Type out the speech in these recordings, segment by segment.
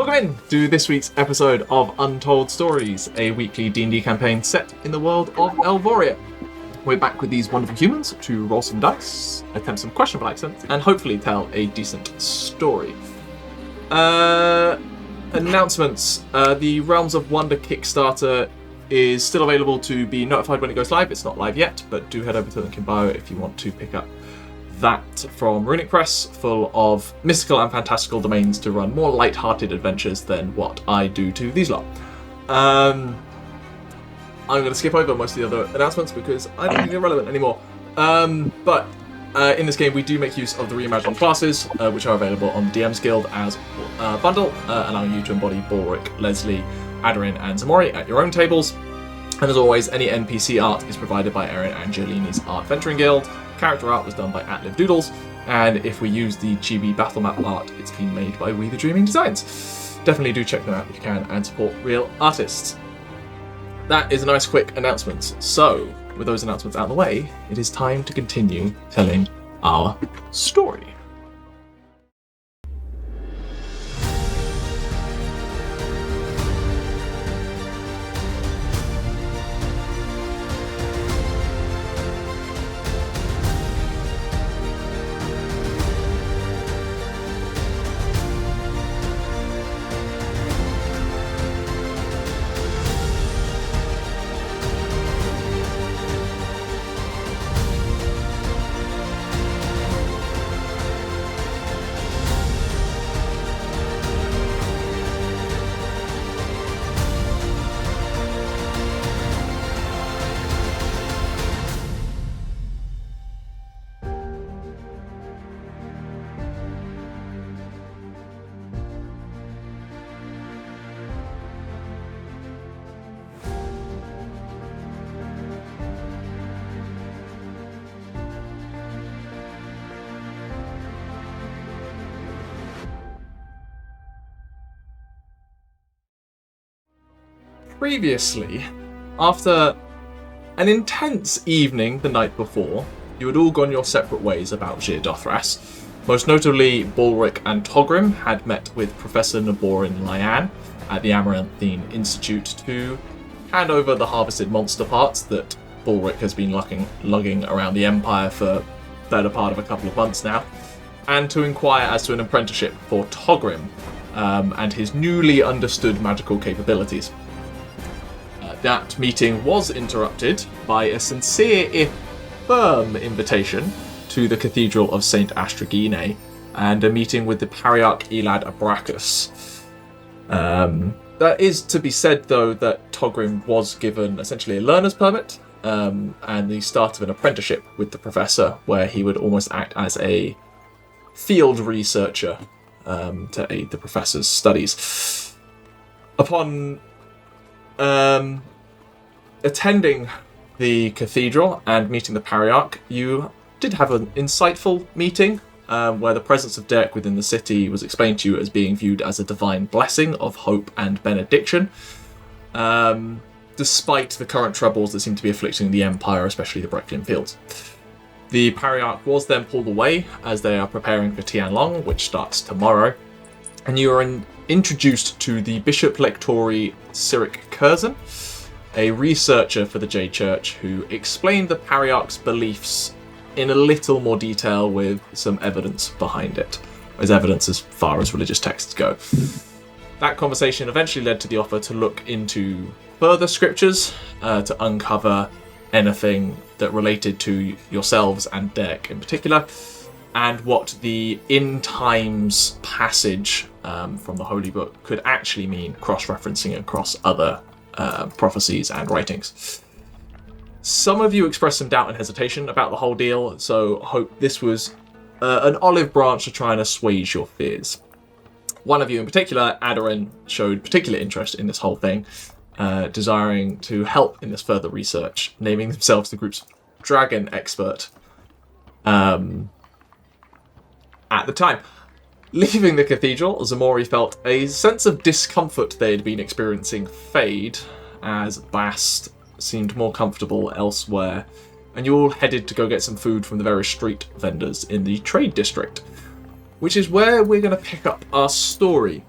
Welcome in to this week's episode of Untold Stories, a weekly D&D campaign set in the world of Elvoria. We're back with these wonderful humans to roll some dice, attempt some questionable accents, and hopefully tell a decent story. Announcements. The Realms of Wonder Kickstarter is still available to be notified when it goes live. It's not live yet, but do head over to the link in bio if you want to pick up that from Runic Press, full of mystical and fantastical domains to run more light-hearted adventures than what I do to these lot. I'm going to skip over most of the other announcements because I don't think they're relevant anymore. But in this game we do make use of the Reimagined Classes, which are available on the DM's Guild as a bundle, allowing you to embody Balrick, Lesley, Aderyn and Ximori at your own tables. And as always, any NPC art is provided by Erin and Jolini's Art Venturing Guild. Character art was done by @LiveDoodles, and if we use the Chibi battle map art, it's been made by WeTheDreamingDesigns. Definitely do check them out if you can and support real artists. That is a nice quick announcement. So, with those announcements out of the way, it is time to continue telling our story. Previously, after an intense evening the night before, you had all gone your separate ways about Zir Dothras. Most notably, Balrick and Togrim had met with Professor Naborin Lyan at the Amaranthine Institute to hand over the harvested monster parts that Balrick has been lugging around the Empire for the better part of a couple of months now, and to inquire as to an apprenticeship for Togrim and his newly understood magical capabilities. That meeting was interrupted by a sincere, if firm, invitation to the Cathedral of St. Astragine and a meeting with the Pariarch Elad Abracus. That is to be said, though, that Togrim was given essentially a learner's permit and the start of an apprenticeship with the Professor, where he would almost act as a field researcher to aid the Professor's studies. Upon attending the cathedral and meeting the Pariarch, you did have an insightful meeting where the presence of Dirk within the city was explained to you as being viewed as a divine blessing of hope and benediction, despite the current troubles that seem to be afflicting the Empire, especially the Brecklin Fields. The Pariarch was then pulled away as they are preparing for Tianlong, which starts tomorrow, and you are introduced to the Bishop Lectori Cyric Curzon, a researcher for the Jade Church, who explained the Pariarch's beliefs in a little more detail with some evidence behind it, as evidence as far as religious texts go. That conversation eventually led to the offer to look into further scriptures to uncover anything that related to yourselves and Dirk in particular, and what the In Times passage from the Holy Book could actually mean, cross-referencing across other prophecies and writings. Some of you expressed some doubt and hesitation about the whole deal, so hope this was an olive branch to try and assuage your fears. One of you in particular, Aderyn, showed particular interest in this whole thing, desiring to help in this further research, naming themselves the group's dragon expert at the time. Leaving the cathedral, Ximori felt a sense of discomfort they had been experiencing fade, as Bast seemed more comfortable elsewhere, and you all headed to go get some food from the various street vendors in the trade district, which is where we're going to pick up our story.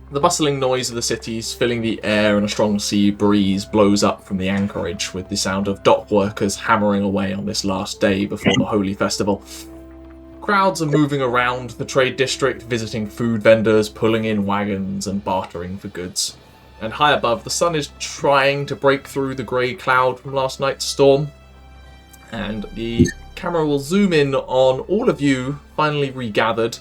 The bustling noise of the cities filling the air, and a strong sea breeze blows up from the anchorage with the sound of dock workers hammering away on this last day before the holy festival. Crowds are moving around the trade district, visiting food vendors, pulling in wagons and bartering for goods. And high above, the sun is trying to break through the grey cloud from last night's storm. And the camera will zoom in on all of you finally regathered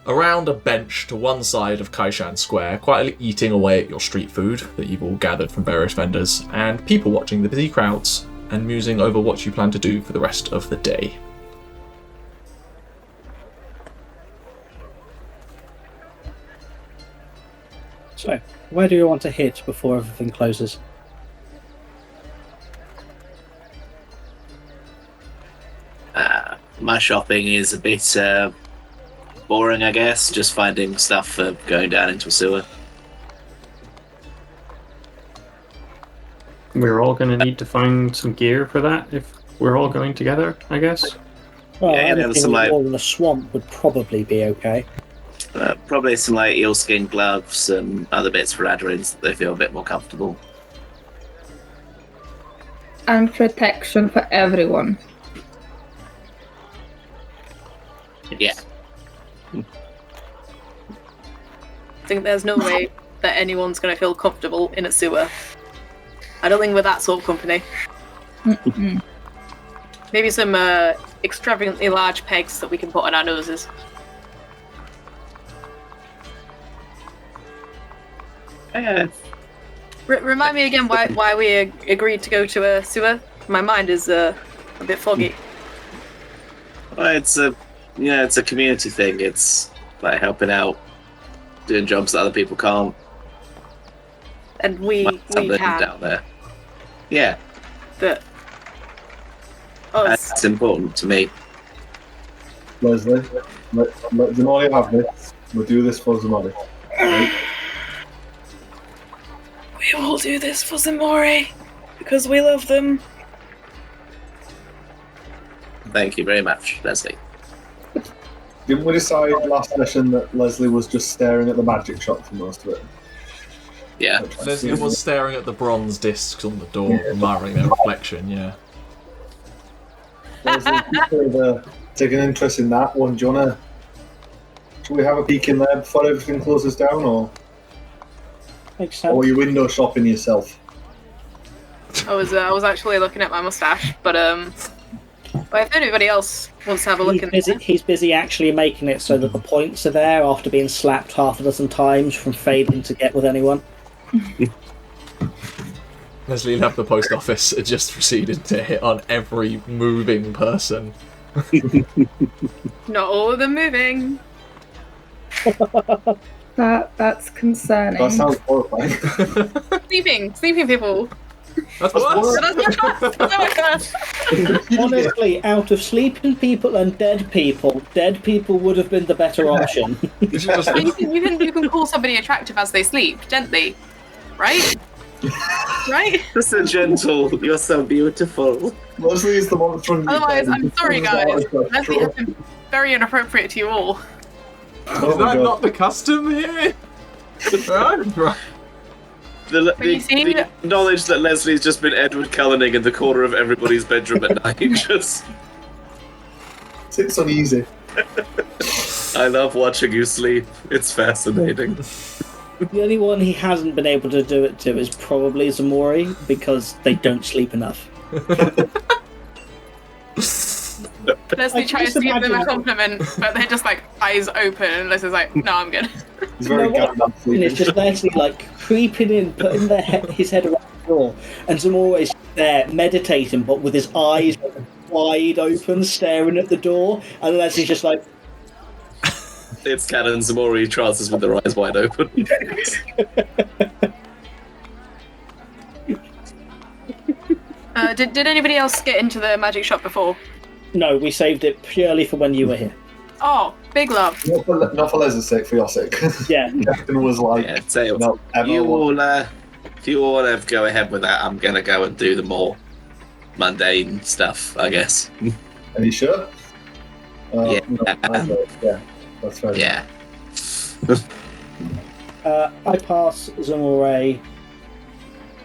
around a bench to one side of Kaishan Square, quietly eating away at your street food that you've all gathered from various vendors, and people watching the busy crowds and musing over what you plan to do for the rest of the day. So, where do you want to hit before everything closes? My shopping is a bit boring, I guess. Just finding stuff for going down into a sewer. We're all going to need to find some gear for that if we're all going together, I guess. Well, Yeah, anything there's some, like- all in the swamp would probably be okay. Probably some like eelskin gloves and other bits for Aderyn so that they feel a bit more comfortable. And protection for everyone. Yeah. I think there's no way that anyone's going to feel comfortable in a sewer. I don't think we're that sort of company. Mm-mm. Maybe some extravagantly large pegs that we can put on our noses. Remind me again why we agreed to go to a sewer? My mind is a bit foggy. Well, it's a community thing. It's like helping out, doing jobs that other people can't. And we Something can. down there. Yeah, But us. that's important to me. Lesley, let Ximori have this. We'll do this for Ximori. Right? We will do this for Ximori because we love them. Thank you very much, Lesley. Didn't we decide last session that Lesley was just staring at the magic shop for most of it? Yeah. Lesley was staring at the bronze discs on the door, admiring their reflection, yeah. Lesley, take an interest in that one. Do you wanna... Should we have a peek in there before everything closes down, or Makes sense. are you window shopping yourself? I was actually looking at my mustache, but if anybody else wants to have a look in there. He's busy actually making it so that the points are there after being slapped half a dozen times from failing to get with anyone. Lesley left the post office and just proceeded to hit on every moving person. Not all of them moving. That's concerning. That sounds horrifying. Sleeping people. That's worse! Honestly, out of sleeping people and dead people would have been the better option. You should just- I mean, you can call somebody attractive as they sleep, gently. Right? Right? Just a gentle, you're so beautiful. Lesley is the monster. Otherwise, I'm sorry guys. Leslie has been very inappropriate to you all. Is that not the custom here? Right. The knowledge that Leslie's just been Edward Cullining in the corner of everybody's bedroom at night. Just, Sits uneasy. I love watching you sleep. It's fascinating. The only one he hasn't been able to do it to is probably Ximori, because they don't sleep enough. Leslie tries to give them a compliment, but they're just like eyes open, and Leslie's like, no, I'm good. He's very what? goddamn And it's sleepy. just Leslie like creeping in, putting his head around the door, and Ximori is there meditating, but with his eyes wide open, staring at the door, and Leslie's just like, It's canon Ximori trousers with their eyes wide open. Did anybody else get into the magic shop before? no, we saved it purely for when you were here. Oh, big love. Not for Leslie's sake, for your sake. Yeah. Captain was like, Yeah, tell no, if you all want to go ahead with that, I'm gonna go and do the more mundane stuff, I guess. Are you sure? Yeah. No, yeah, that's fair. Yeah. I pass Ximori,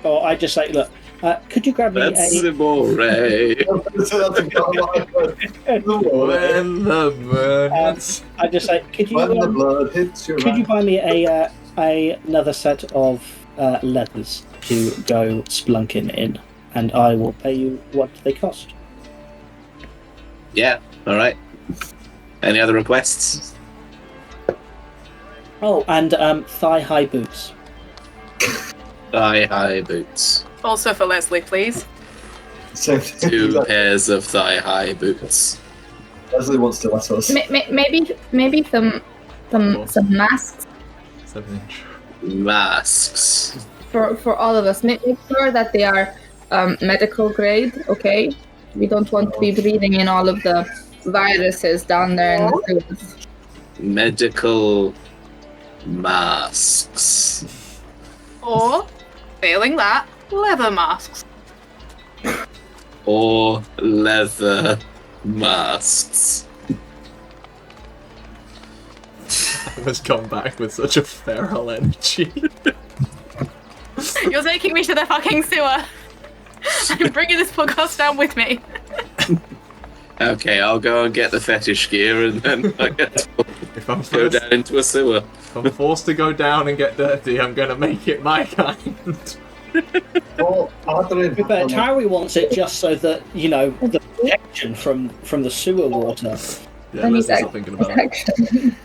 or I just say, look, could you grab me That's Ximori. When the birds. I just say, could you When the blood hits your could you buy me another set of leathers to go splunking in, and I will pay you what they cost. Yeah, alright. Any other requests? Oh, and thigh-high boots. Thigh-high boots. Also for Lesley, please. Same thing. 2 pairs of thigh-high boots. Lesley wants to let us. Maybe some masks 7-inch. Masks. for all of us. Make sure that they are medical grade. Okay, we don't want to be breathing in all of the viruses down there in the sewers. Medical masks. Or, failing that, leather masks. Or leather masks. Has come back with such a feral energy. You're taking me to the fucking sewer. I'm bringing this podcast down with me. Okay, I'll go and get the fetish gear and then I get to If I'm go forced, down into a sewer. if I'm forced to go down and get dirty, I'm gonna make it my kind. Well, Aderyn, But Tauri wants it just so that, the protection from the sewer water. Yeah, And Leslie's he's not thinking about it. protection.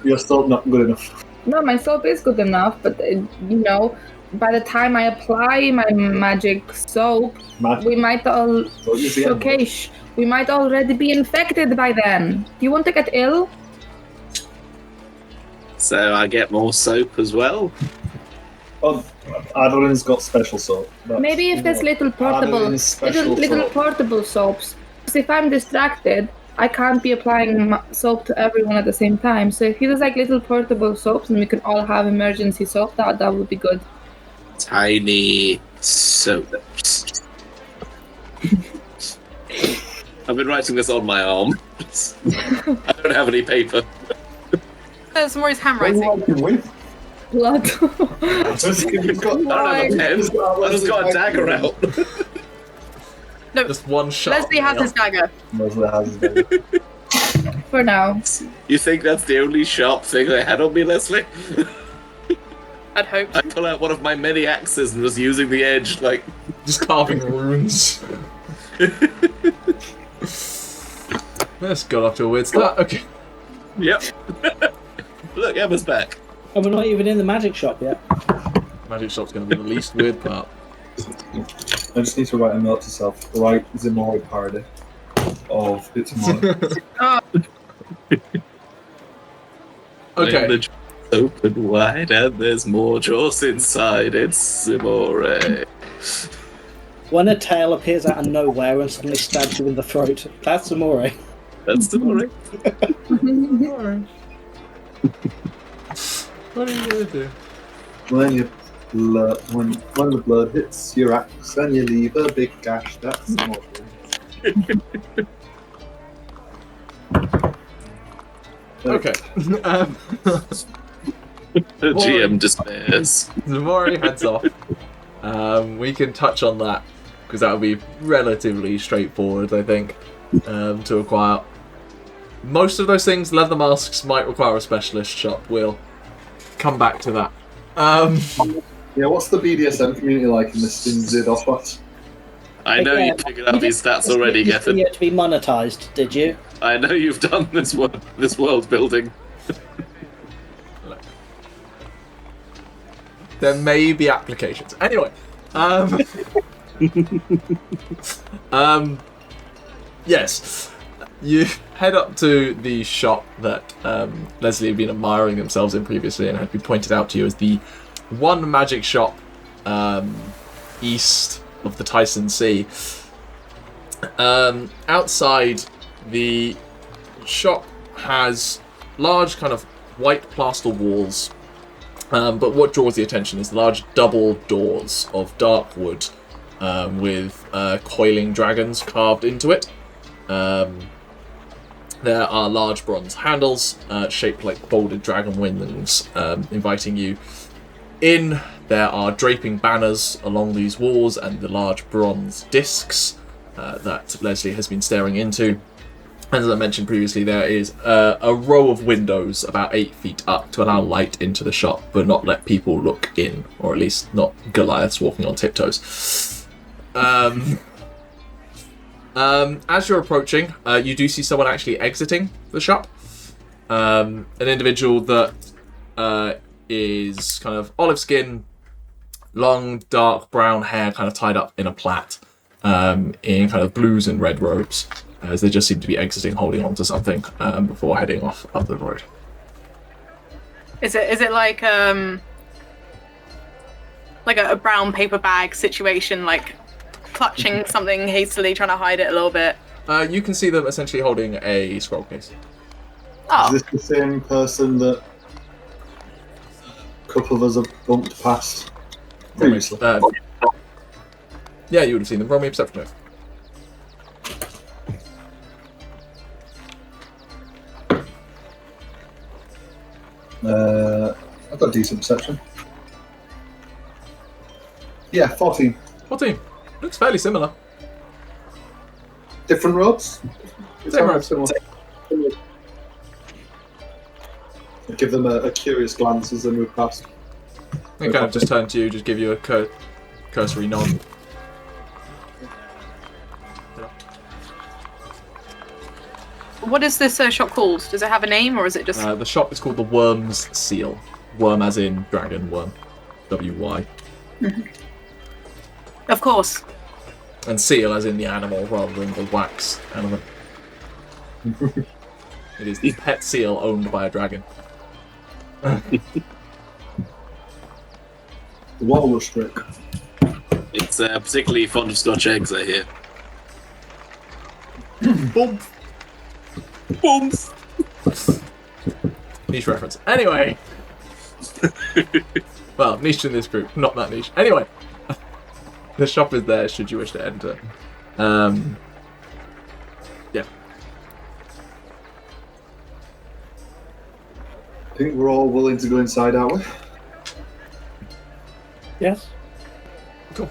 you're still not good enough. No, my soap is good enough, but by the time I apply my magic soap, we might all we might already be infected by then. Do you want to get ill? So I get more soap as well. Oh, Aderyn's got special soap. Maybe if there's little portable soaps. Because if I'm distracted, I can't be applying soap to everyone at the same time. So if he does like little portable soaps and we can all have emergency soap, that would be good. Tiny soaps. I've been writing this on my arm. I don't have any paper. There's Maury's What are you handwriting. working with? Blood. I don't have a pen. I just got a dagger out. No, Just one shot. Leslie has his dagger. Lesley has his dagger. For now. You think that's the only sharp thing I had on me, Lesley? I'd hope. I pull out one of my many axes and was using the edge, like... Just carving runes. Let's go off to a weird start. Okay. Yep. Look, Emma's back. And we're not even in the magic shop yet. Magic shop's going to be the least weird part. I just need to write a note to self. Write Ximori parody of Ximori. Okay. The open wide and there's more jaws inside. It's Ximori. When a tail appears out of nowhere and suddenly stabs you in the throat, that's Ximori. That's Ximori. What are you going to do? when the blood hits your axe and you leave a big gash, that's Ximori. Okay. The GM despairs. Ximori heads off. We can touch on that because that would be relatively straightforward, I think, to acquire. Most of those things, leather masks, might require a specialist shop. We'll come back to that. Yeah, what's the BDSM community like in this Zid Offbot? I know you figured out these stats already, Gethin. Yet to be monetized, did you? I know you've done this world building. There may be applications. Anyway, yes, you head up to the shop that Lesley had been admiring themselves in previously and had been pointed out to you as the one magic shop east of the Tyson Sea. Outside, the shop has large kind of white plaster walls. But what draws the attention is the large double doors of dark wood with coiling dragons carved into it. There are large bronze handles shaped like folded dragon wings, inviting you in. There are draping banners along these walls and the large bronze discs that Lesley has been staring into. As I mentioned previously, there is a row of windows about 8 feet up to allow light into the shop, but not let people look in, or at least not Goliaths walking on tiptoes. As you're approaching, you do see someone actually exiting the shop. An individual that is kind of olive skin, long, dark brown hair, kind of tied up in a plait, in kind of blues and red robes, as they just seem to be exiting, holding on to something before heading off up the road. Is it like a brown paper bag situation, like clutching something hastily, trying to hide it a little bit? You can see them essentially holding a scroll case. Oh. Is this the same person that a couple of us have bumped past previously? Yeah, you would have seen them. Roll me a perception check. I've got a decent perception. Yeah, 14. 14. Looks fairly similar. Different robes? Same robes. Similar. I give them a curious glance as they move past. They kind of just turn to you, just give you a cursory nod. What is this shop called? Does it have a name, or is it just... The shop is called the Wyrm's Seal. Worm as in dragon, worm. W-Y. Of course. And seal as in the animal, rather than the wax animal. It is the pet seal owned by a dragon. The walrus trick. It's particularly fond of Scotch eggs, I hear. Boom! Boom! Niche reference. Anyway! Well, niche in this group, not that niche. Anyway! The shop is there should you wish to enter. Yeah. I think we're all willing to go inside, aren't we? Yes. Cool.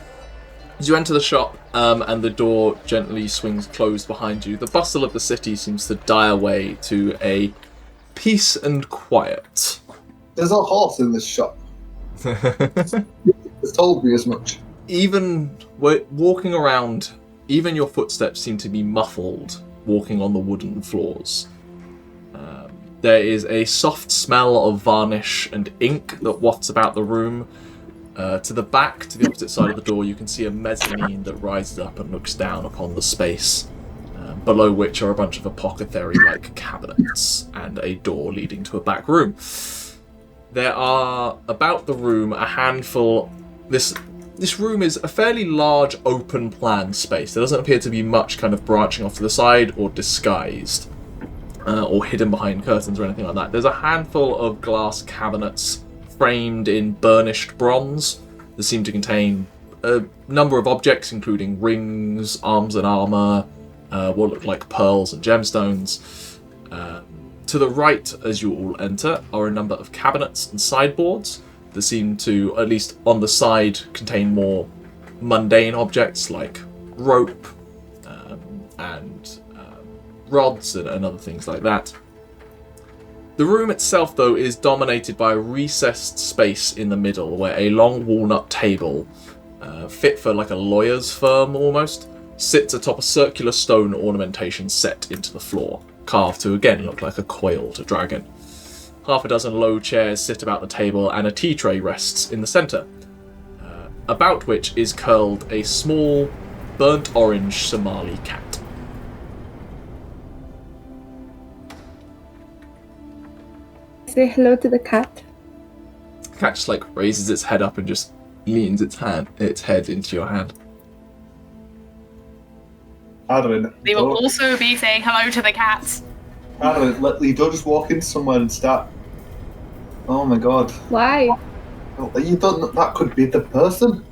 As you enter the shop, and the door gently swings closed behind you, the bustle of the city seems to die away to a peace and quiet. There's a horse in this shop. It's told me as much. Even walking around, even your footsteps seem to be muffled walking on the wooden floors. There is a soft smell of varnish and ink that wafts about the room. To the back, to the opposite side of the door, you can see a mezzanine that rises up and looks down upon the space, below which are a bunch of apothecary-like cabinets and a door leading to a back room. There are, about the room, a handful... This room is a fairly large, open-plan space. There doesn't appear to be much kind of branching off to the side or disguised, or hidden behind curtains or anything like that. There's a handful of glass cabinets framed in burnished bronze that seem to contain a number of objects, including rings, arms and armour, what look like pearls and gemstones. To the right, as you all enter, are a number of cabinets and sideboards that seem to, at least on the side, contain more mundane objects like rope and rods and other things like that. The room itself, though, is dominated by a recessed space in the middle where a long walnut table, fit for like a lawyer's firm almost, sits atop a circular stone ornamentation set into the floor, carved to again look like a coiled dragon. Half a dozen low chairs sit about the table and a tea tray rests in the centre, about which is curled a small, burnt orange Somali cat. Say hello to the cat. The cat just like raises its head up and just leans its head into your hand. Aderyn, They will also be saying hello to the cats. Aderyn, you don't just walk in somewhere and start. Oh my god. Why? You don't. That could be the person.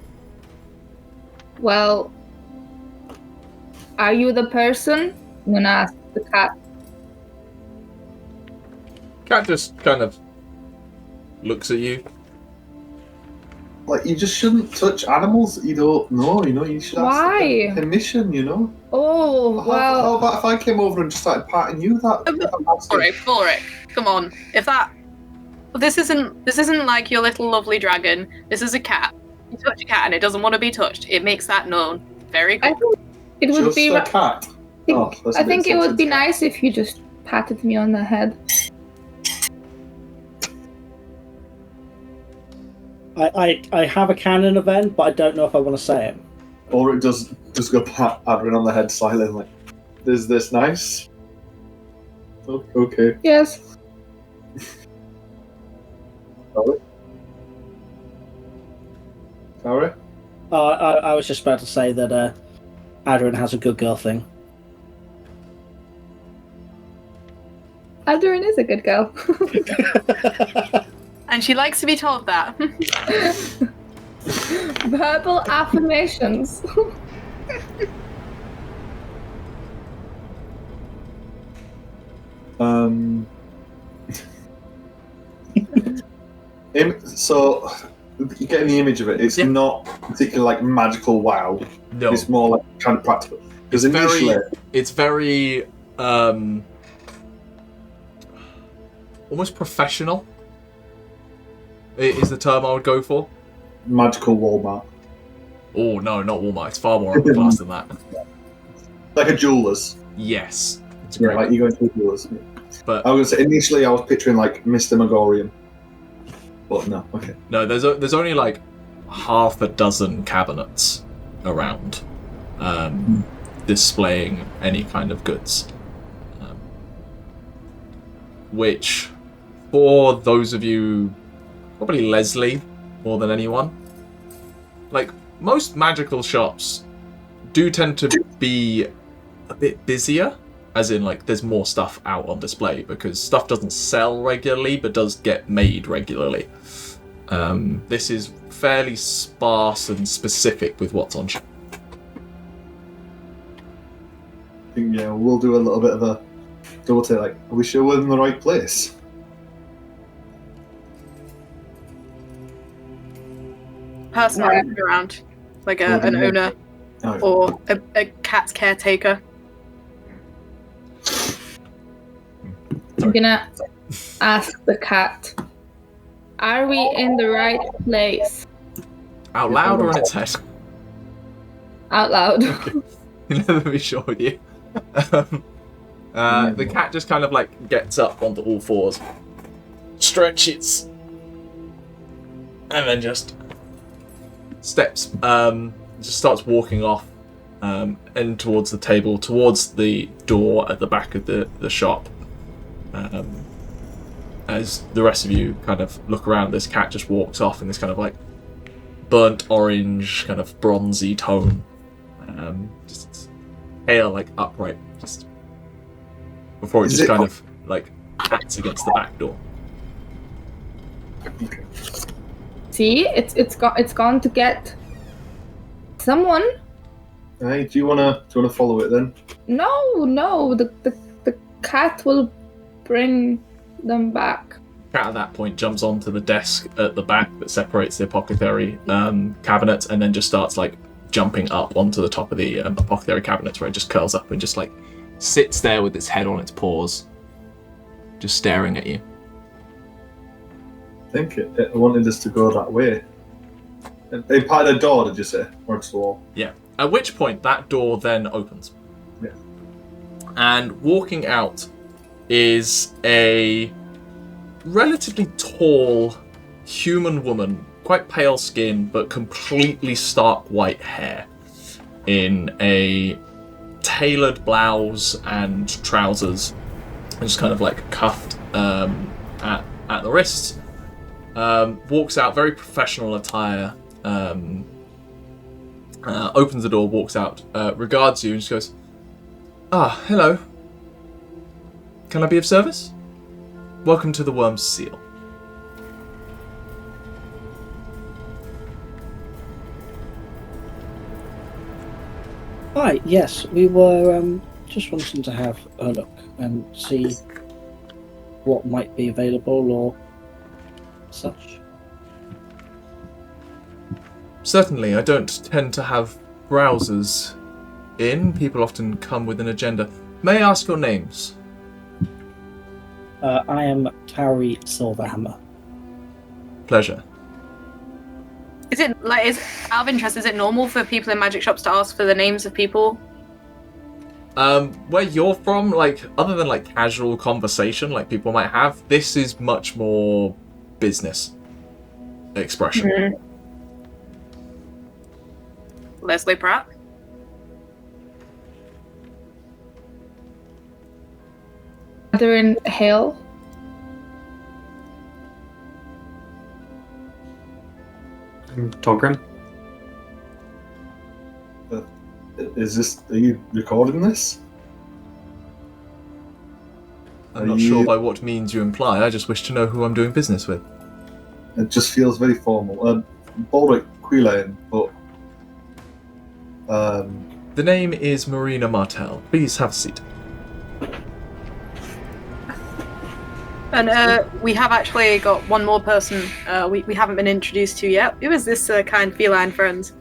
Well, are you the person? I'm gonna ask the cat. Cat just kind of looks at you. Like, you just shouldn't touch animals that you don't know, you know? You should ask Why? permission, you know? Oh, How well. about if I came over and just started patting you? Balrick, come on. This isn't like your little lovely dragon. This is a cat. You touch a cat and it doesn't want to be touched. It makes that known. Very good. I think it would Just be. a cat. I think it would be nice if you just patted me on the head. I have a canon event, but I don't know if I want to say it. Or it does just go pat Aderyn on the head slightly, like, is this nice? Oh, okay. Yes. Tauri? I was just about to say that Aderyn has a good girl thing. Aderyn is a good girl. And she likes to be told that. Verbal affirmations. So, you're getting the image of it. It's not particularly like magical wow. No. It's more like kind of practical. Because initially... It's very... almost professional. Is the term I would go for. Magical Walmart. Oh, no, not Walmart. It's far more upper class than that. Like a jeweler's. Yes. It's Yeah, great. like you go into a jeweler's. But I was gonna say, initially I was picturing like Mr. Megorium. But no, okay. no, there's only like half a dozen cabinets around displaying any kind of goods. Which, for those of you, probably Lesley more than anyone, like most magical shops do tend to be a bit busier, as in like there's more stuff out on display because stuff doesn't sell regularly but does get made regularly. This is fairly sparse and specific with what's on show. I think, yeah, we'll do a little bit of a double take, like, are we sure we're in the right place? Person around, like an owner or a cat's caretaker. I'm gonna ask the cat, are we in the right place? Out loud or in its head? Out loud. Okay. You'll never be sure with you. The cat just kind of like gets up onto all fours, stretches, and then just steps, just starts walking off and towards the table, towards the door at the back of the shop. As the rest of you kind of look around, this cat just walks off in this kind of like burnt orange, kind of bronzy tone. Just hair like upright, just before it just kind of like pats against the back door. See, it's gone to get someone. Hey, do you wanna follow it then? No, the cat will bring them back. Cat at that point jumps onto the desk at the back that separates the apothecary cabinet, and then just starts like jumping up onto the top of the apothecary cabinet, where it just curls up and just like sits there with its head on its paws, just staring at you. I think it wanted us to go that way. They patted the door, did you say? Or it's the wall? Yeah. At which point that door then opens. Yeah. And walking out is a relatively tall human woman, quite pale skin, but completely stark white hair, in a tailored blouse and trousers, and just kind of like cuffed at the wrists. Walks out, very professional attire. Opens the door, walks out, regards you, and just goes, "Ah, hello. Can I be of service? Welcome to the Wyrm's Seal." Hi, yes, we were just wanting to have a look and see what might be available or such? Certainly, I don't tend to have browsers in. People often come with an agenda. May I ask your names? I am Tauri Silverhammer. Pleasure. Is it out of interest? Is it normal for people in magic shops to ask for the names of people? Where you're from, like, other than like casual conversation, like people might have, this is much more business expression. Mm-hmm. Lesley Pratt. Aderyn Hale. Togrim. Are you recording this? I'm not sure by what means you imply. I just wish to know who I'm doing business with. It just feels very formal. Balrick Quilane, but The name is Marina Martel. Please have a seat. And we have actually got one more person we haven't been introduced to yet. Who is this kind feline friend?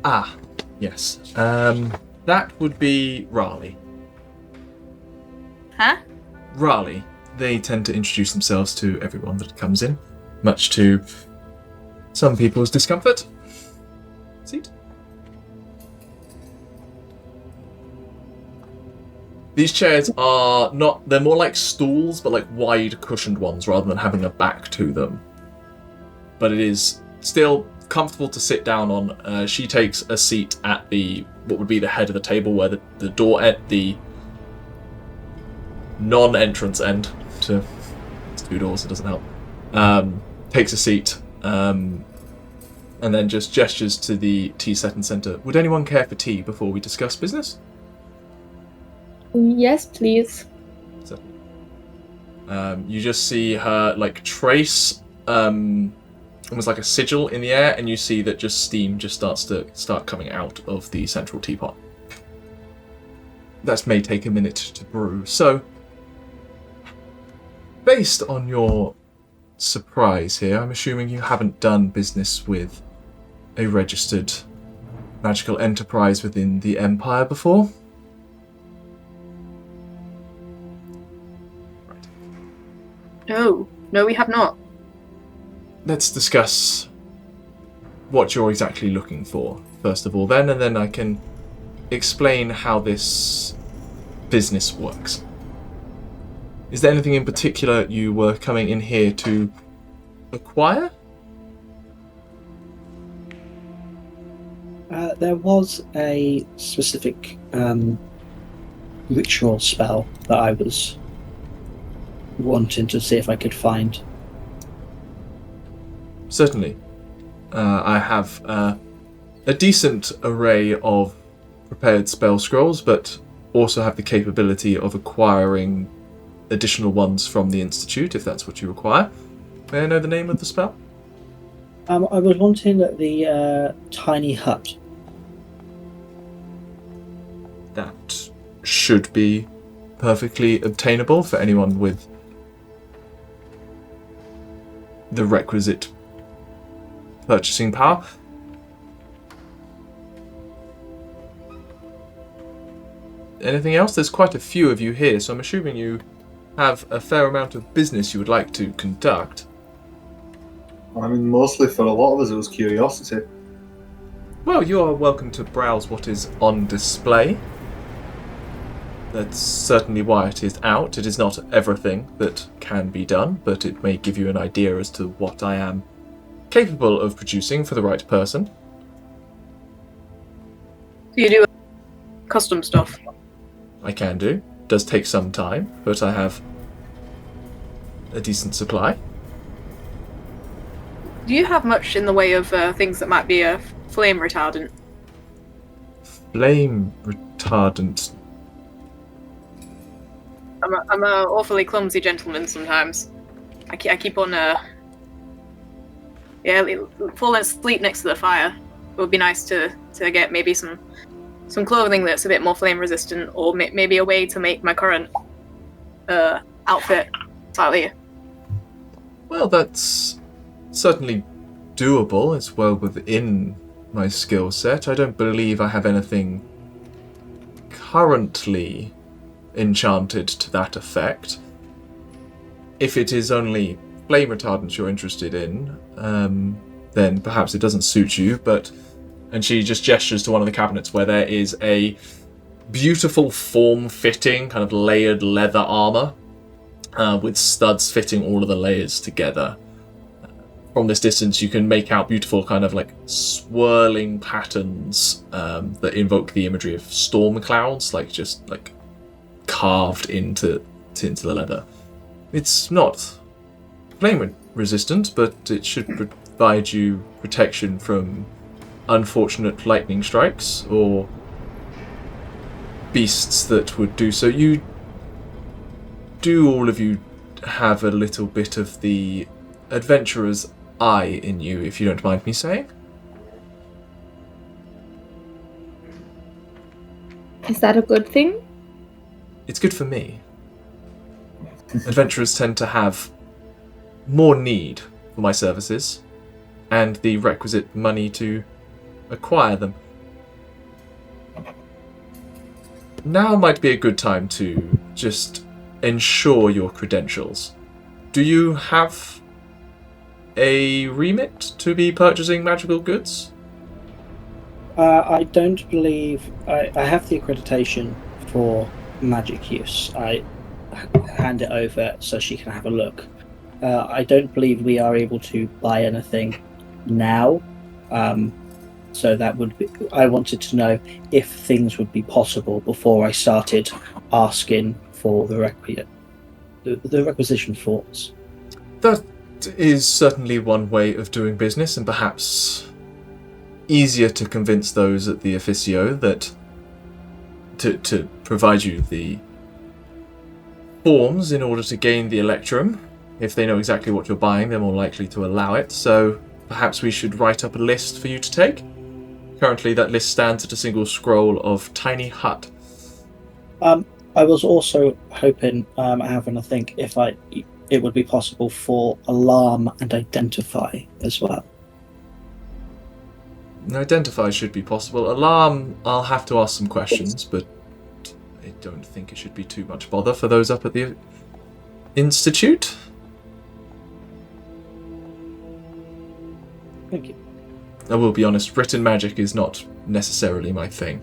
Ah, yes. That would be Raleigh. Huh? Raleigh. They tend to introduce themselves to everyone that comes in, much to some people's discomfort. Seat. These chairs are not, they're more like stools, but like wide cushioned ones rather than having a back to them. But it is still comfortable to sit down on. She takes a seat at what would be the head of the table, where the door at the non-entrance end to it's 2 doors, it doesn't help. Takes a seat, and then just gestures to the tea set and centre. Would anyone care for tea before we discuss business? Yes, please. You just see her like trace almost like a sigil in the air, and you see that just steam just start coming out of the central teapot. That may take a minute to brew. So, based on your surprise here, I'm assuming you haven't done business with a registered magical enterprise within the Empire before? No, we have not. Let's discuss what you're exactly looking for, first of all, then, and then I can explain how this business works. Is there anything in particular you were coming in here to acquire? There was a specific ritual spell that I was wanting to see if I could find. Certainly. I have a decent array of prepared spell scrolls, but also have the capability of acquiring additional ones from the Institute, if that's what you require. May I know the name of the spell? I was wanting the Tiny Hut. That should be perfectly obtainable for anyone with the requisite purchasing power. Anything else? There's quite a few of you here, so I'm assuming you have a fair amount of business you would like to conduct. I mean, mostly for a lot of us it was curiosity. Well, you are welcome to browse what is on display. That's certainly why it is out. It is not everything that can be done, but it may give you an idea as to what I am capable of producing for the right person. Do you do custom stuff? I can do. It does take some time, but I have a decent supply. Do you have much in the way of things that might be flame retardant? Flame retardant. I'm a awfully clumsy gentleman sometimes. I keep on falling asleep next to the fire. It would be nice to get maybe some clothing that's a bit more flame resistant, or maybe a way to make my current outfit slightly. Well, that's certainly doable. It's well within my skill set. I don't believe I have anything currently enchanted to that effect. If it is only flame retardants you're interested in, then perhaps it doesn't suit you, but... And she just gestures to one of the cabinets where there is a beautiful form-fitting, kind of layered leather armor, with studs fitting all of the layers together. From this distance, you can make out beautiful kind of like swirling patterns that invoke the imagery of storm clouds, like just like carved into the leather. It's not flame resistant, but it should provide you protection from unfortunate lightning strikes or beasts that would do so. All of you have a little bit of the adventurer's eye in you, if you don't mind me saying. Is that a good thing? It's good for me. Adventurers tend to have more need for my services and the requisite money to acquire them. Now might be a good time to just ensure your credentials. Do you have a remit to be purchasing magical goods? I don't believe I have the accreditation for magic use. I hand it over so she can have a look. I don't believe we are able to buy anything now. So that would be. I wanted to know if things would be possible before I started asking for the requisition forms. That is certainly one way of doing business, and perhaps easier to convince those at the officio that to provide you the forms in order to gain the electrum. If they know exactly what you're buying, they're more likely to allow it. So perhaps we should write up a list for you to take. Currently, that list stands at a single scroll of Tiny Hut. I was also hoping, having a think, if it would be possible for Alarm and Identify as well. Identify should be possible. Alarm, I'll have to ask some questions, but I don't think it should be too much bother for those up at the Institute. Thank you. I will be honest, written magic is not necessarily my thing.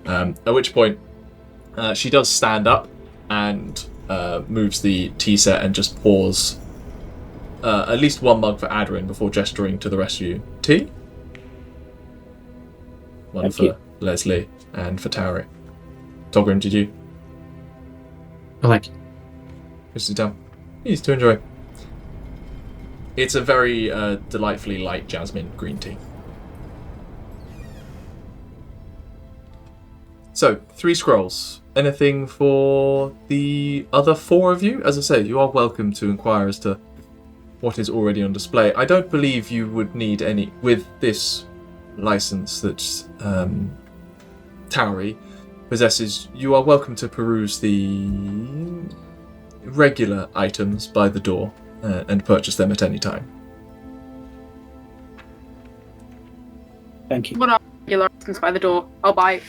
At which point, she does stand up and moves the tea set and just pours at least one mug for Aderyn before gesturing to the rest of you. Tea? One Thank for you. Lesley and for Tauri. Togrim, did you? I like it. Just sit down. Please, to enjoy. It's a very delightfully light jasmine green tea. So, 3 scrolls. Anything for the other 4 of you? As I say, you are welcome to inquire as to what is already on display. I don't believe you would need any, with this license that Tauri possesses, you are welcome to peruse the regular items by the door and purchase them at any time. Thank you. What are regular items by the door? I'll buy.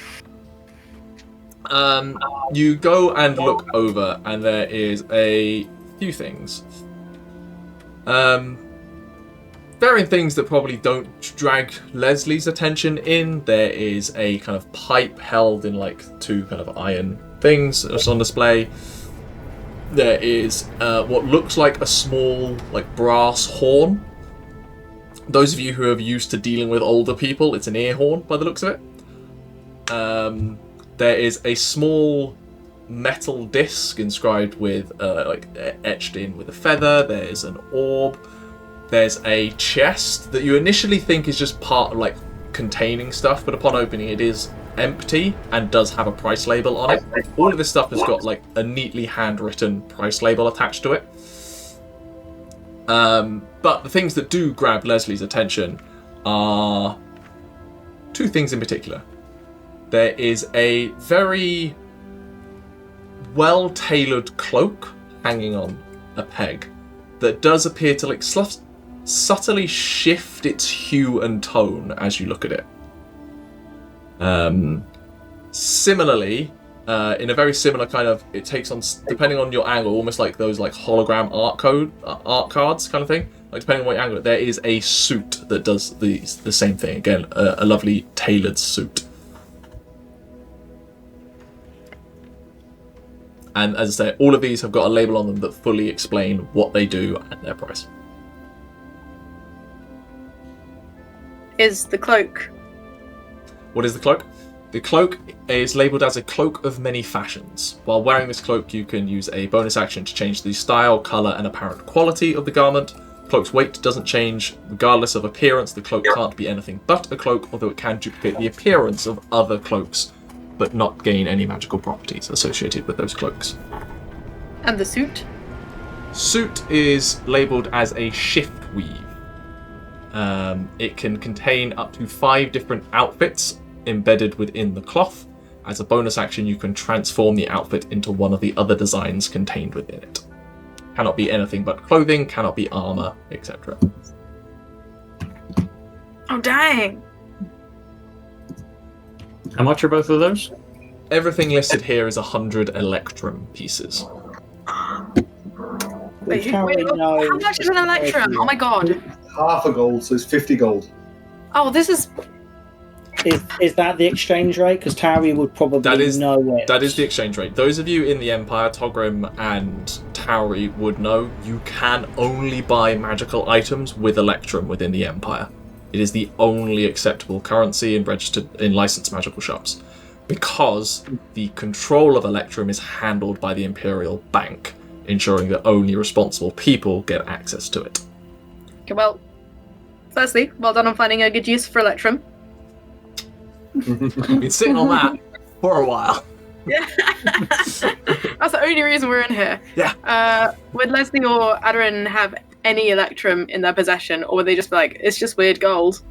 You go and look over, and there is a few things. Varying things that probably don't drag Leslie's attention in. There is a kind of pipe held in like 2 kind of iron things that's on display. There is what looks like a small like brass horn. Those of you who are used to dealing with older people, it's an ear horn by the looks of it. There is a small metal disc inscribed with like etched in with a feather. There's an orb. There's a chest that you initially think is just part of like containing stuff, but upon opening it is empty and does have a price label on it. All of this stuff has got like a neatly handwritten price label attached to it. But the things that do grab Leslie's attention are 2 things in particular. There is a very well-tailored cloak hanging on a peg that does appear to like subtly shift its hue and tone as you look at it. Similarly, in a very similar kind of, it takes on, depending on your angle, almost like those like hologram art cards kind of thing. Like depending on what angle, there is a suit that does the same thing. Again, a lovely tailored suit. And as I say, all of these have got a label on them that fully explain what they do and their price. Is the cloak? What is the cloak? The cloak is labelled as a cloak of many fashions. While wearing this cloak, you can use a bonus action to change the style, colour, and apparent quality of the garment. Cloak's weight doesn't change. Regardless of appearance, the cloak can't be anything but a cloak, although it can duplicate the appearance of other cloaks, but not gain any magical properties associated with those cloaks. And the suit? Suit is labelled as a shift weave. It can contain up to 5 different outfits embedded within the cloth. As a bonus action, you can transform the outfit into one of the other designs contained within it. Cannot be anything but clothing, cannot be armour, etc. Oh, dang! How much are both of those? Everything listed here is 100 electrum pieces. Wait, how much is an electrum? Oh my god. Half a gold, so it's 50 gold. Oh, this is... Is that the exchange rate? Because Tauri would probably know it. That is the exchange rate. Those of you in the Empire, Togrim and Tauri, would know you can only buy magical items with electrum within the Empire. It is the only acceptable currency and registered in licensed magical shops, because the control of electrum is handled by the Imperial Bank, ensuring that only responsible people get access to it. Okay, well, firstly, well done on finding a good use for electrum. You've been sitting on that for a while. Yeah. That's the only reason we're in here. Yeah. Would Lesley or Aderyn have any electrum in their possession, or would they just be like, it's just weird gold?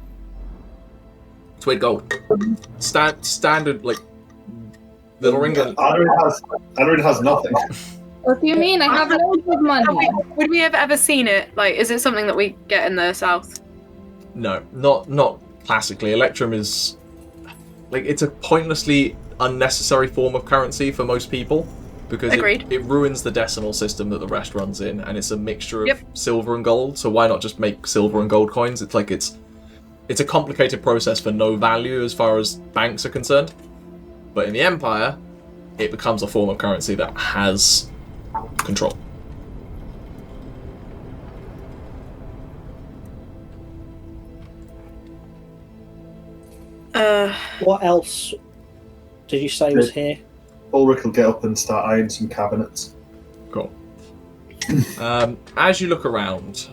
It's weird gold. Standard, like, little ring. Aderyn has nothing. What do you mean? I have loads of money. Would we have ever seen it? Like, is it something that we get in the south? No, not classically. Electrum is... like, it's a pointlessly unnecessary form of currency for most people, because it ruins the decimal system that the rest runs in, and it's a mixture of silver and gold, so why not just make silver and gold coins? It's like it's a complicated process for no value as far as banks are concerned. But in the Empire, it becomes a form of currency that has control. What else did you say was here? Balrick will get up and start eyeing some cabinets. Cool. As you look around,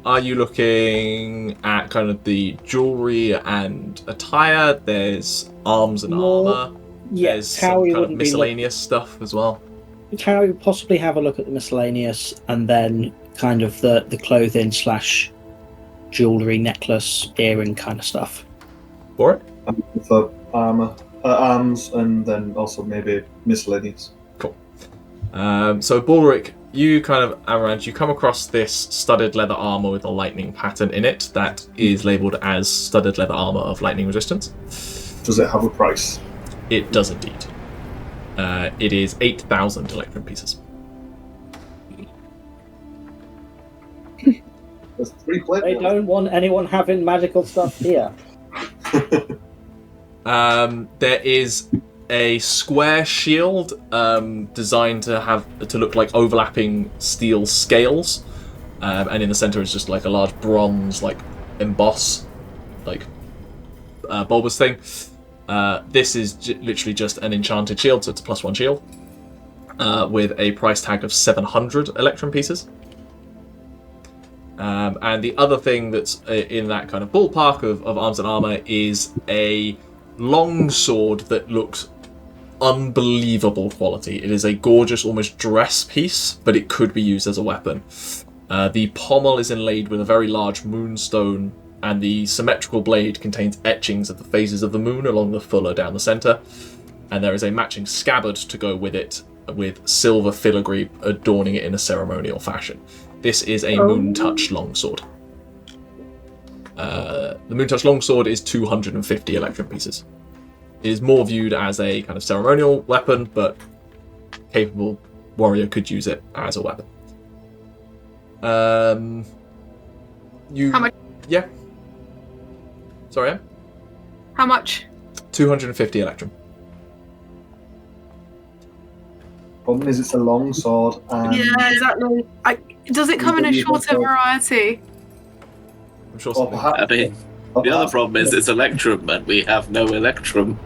are you looking at kind of the jewellery and attire? There's arms and armour. Yeah, there's some kind of miscellaneous stuff as well. Tauri would possibly have a look at the miscellaneous, and then kind of the clothing / jewellery, necklace, earring kind of stuff. For it? For arms, and then also maybe miscellaneous. Cool. So Balrick, you kind of around, you come across this studded leather armour with a lightning pattern in it that is labelled as studded leather armour of lightning resistance. Does it have a price? It does indeed. It is 8,000 electrum pieces. There's 3 plates. They don't want anyone having magical stuff here. There is a square shield designed to look like overlapping steel scales, and in the center is just like a large bronze emboss bulbous thing. This is literally just an enchanted shield, so it's a +1 shield with a price tag of 700 electrum pieces. And the other thing that's in that kind of ballpark of arms and armour is a long sword that looks unbelievable quality. It is a gorgeous, almost dress piece, but it could be used as a weapon. The pommel is inlaid with a very large moonstone, and the symmetrical blade contains etchings of the phases of the moon along the fuller down the centre. And there is a matching scabbard to go with it, with silver filigree adorning it in a ceremonial fashion. This is a Moontouch longsword. The Moontouch longsword is 250 electrum pieces. It is more viewed as a kind of ceremonial weapon, but capable warrior could use it as a weapon. How much? Yeah. Sorry, Em? How much? 250 electrum. Problem is, it's a long sword. And Yeah, exactly. Does it come in a shorter variety? I'm sure Well, something. perhaps, I mean, the other problem is it's Electrum, and we have no Electrum.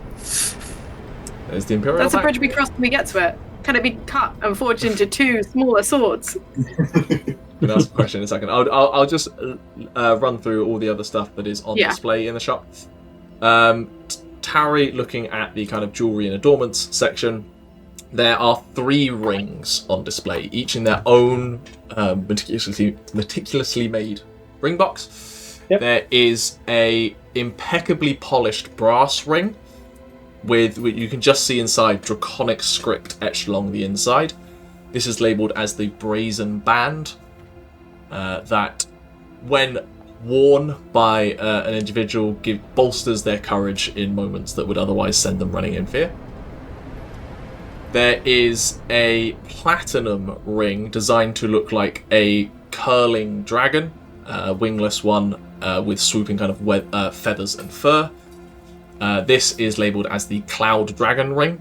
There's the Imperial That's a back. bridge we cross when we get to it. Can it be cut and forged into 2 smaller swords? We'll ask a question in a second. I'll just run through all the other stuff that is on display in the shop. Tauri, looking at the kind of jewelry and adornments section, there are 3 rings on display, each in their own meticulously made ring box. Yep. There is a impeccably polished brass ring with you can just see inside draconic script etched along the inside. This is labelled as the Brazen Band. That, when worn by an individual, bolsters their courage in moments that would otherwise send them running in fear. There is a platinum ring designed to look like a curling dragon, wingless one with swooping kind of feathers and fur. This is labelled as the Cloud Dragon Ring.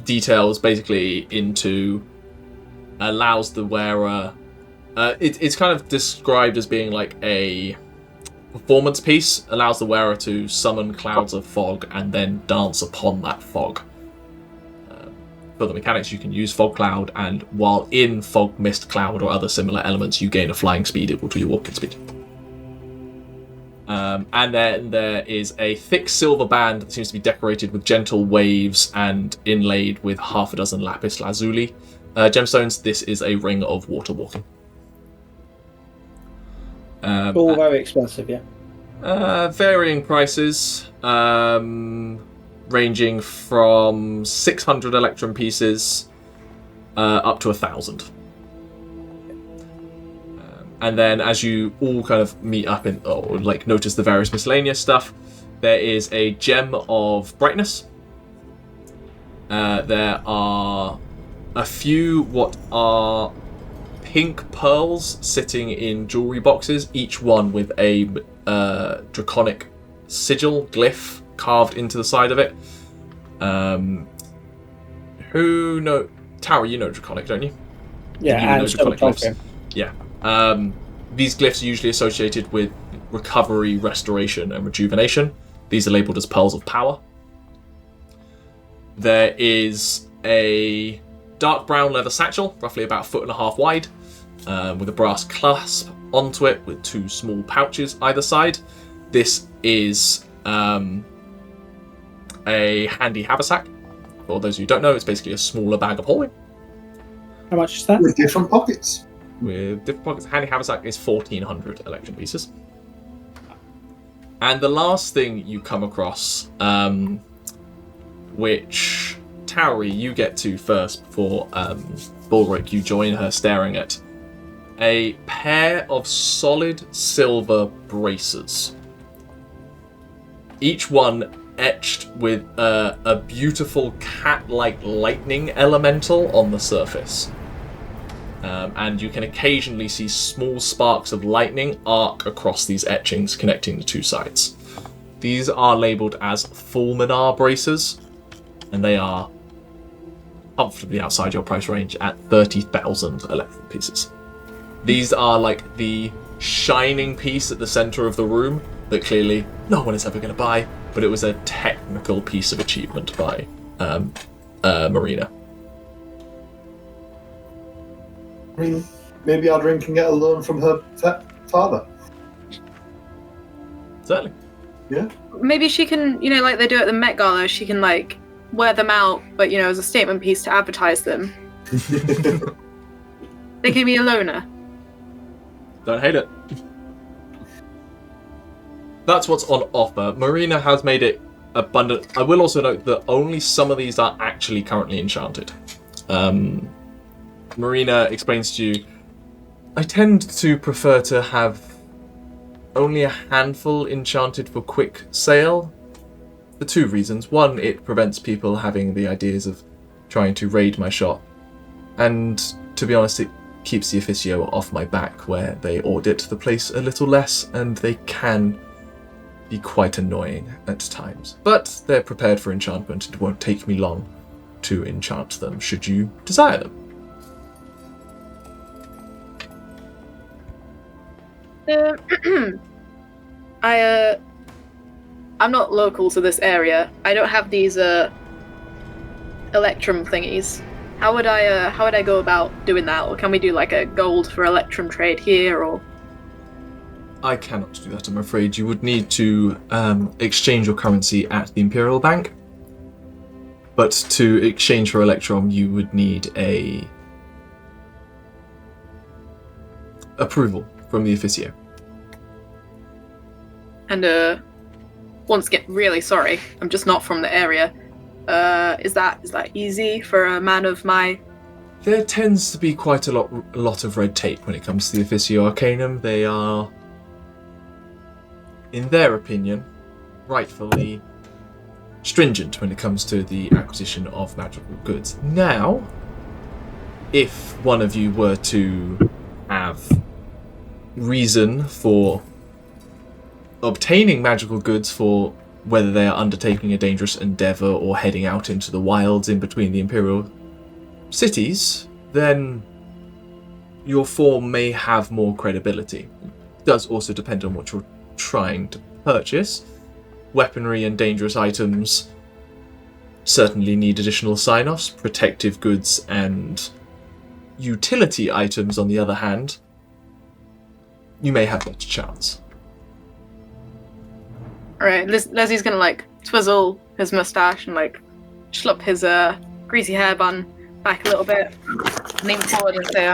Details basically into allows the wearer. It's kind of described as being like a performance piece. Allows the wearer to summon clouds of fog and then dance upon that fog. For the mechanics, you can use Fog Cloud, and while in Fog, Mist, Cloud, or other similar elements, you gain a flying speed equal to your walking speed. And then there is a thick silver band that seems to be decorated with gentle waves and inlaid with half a dozen lapis lazuli gemstones. This is a ring of water walking. All very expensive, yeah. Varying prices, ranging from 600 electrum pieces up to 1,000. And then as you all kind of meet up in, or like notice the various miscellaneous stuff, there is a gem of brightness. There are a few what are pink pearls sitting in jewelry boxes, each one with a draconic sigil, glyph, carved into the side of it. Tauri, you know draconic, don't you? Yeah, and draconic glyphs. Togrim. Yeah. These glyphs are usually associated with recovery, restoration, and rejuvenation. These are labelled as Pearls of Power. There is a dark brown leather satchel, roughly about 1.5 foot wide, with a brass clasp onto it with 2 small pouches either side. This is a handy haversack. For those who don't know, it's basically a smaller bag of holding. How much is that? with different pockets. With different pockets, handy haversack is 1,400 electrum pieces. And the last thing you come across, which Tauri you get to first before Balrick, you join her staring at a pair of solid silver braces. Each one etched with a beautiful cat-like lightning elemental on the surface. And you can occasionally see small sparks of lightning arc across these etchings connecting the 2 sides. These are labelled as Fulminar braces, and they are comfortably outside your price range at 30,000 electrum pieces. These are like the shining piece at the centre of the room that clearly no one is ever going to buy, but it was a technical piece of achievement by Marina. I mean, maybe Aderyn can get a loan from her father. Certainly. Yeah. Maybe she can, like they do at the Met Gala, she can like wear them out, but as a statement piece to advertise them. They can be a loner. Don't hate it. That's what's on offer. Marina has made it abundant. I will also note that only some of these are actually currently enchanted. Marina explains to you, I tend to prefer to have only a handful enchanted for quick sale for two reasons. One, it prevents people having the ideas of trying to raid my shop. And to be honest, it keeps the officio off my back where they audit the place a little less and they can be quite annoying at times. But they're prepared for enchantment. It won't take me long to enchant them should you desire them. I'm not local to this area. I don't have these electrum thingies. How would I go about doing that? Or can we do like a gold for electrum trade here? Or I cannot do that, I'm afraid. You would need to exchange your currency at the Imperial Bank. But to exchange for electrum, you would need a approval from the officio. And once again, really sorry, I'm just not from the area. Is that easy for a man of my? There tends to be quite a lot of red tape when it comes to the Officio Arcanum. They are, in their opinion, rightfully stringent when it comes to the acquisition of magical goods. Now, if one of you were to have reason for obtaining magical goods for whether they are undertaking a dangerous endeavour or heading out into the wilds in between the Imperial cities, then your form may have more credibility. It does also depend on what you're trying to purchase. Weaponry and dangerous items certainly need additional sign-offs. Protective goods and utility items, on the other hand, you may have better chance. Alright, Leslie's gonna like twizzle his mustache and like schlop his greasy hairband back a little bit, lean forward and say,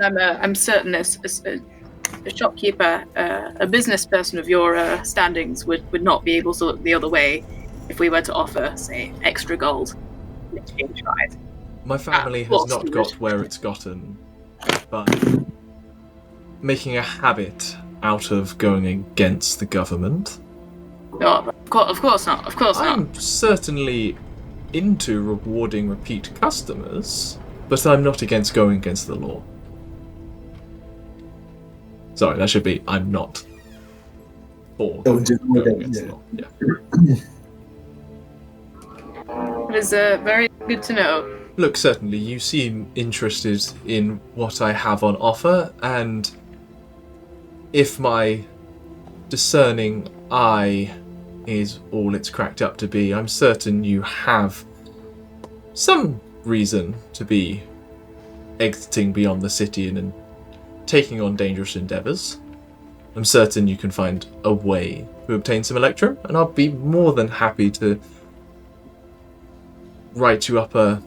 I'm certain as a shopkeeper, a business person of your standings would not be able to look the other way if we were to offer, say, extra gold in exchange for it. My family has not got where it's gotten, but making a habit out of going against the government. No, of course not. Of course not. I'm certainly into rewarding repeat customers, but I'm not against going against the law. Sorry, that should be, I'm not for going against the law. Yeah. It is very good to know. Look, certainly, you seem interested in what I have on offer, and if my discerning eye is all it's cracked up to be, I'm certain you have some reason to be exiting beyond the city and taking on dangerous endeavours. I'm certain you can find a way to obtain some electrum, and I'll be more than happy to write you up a...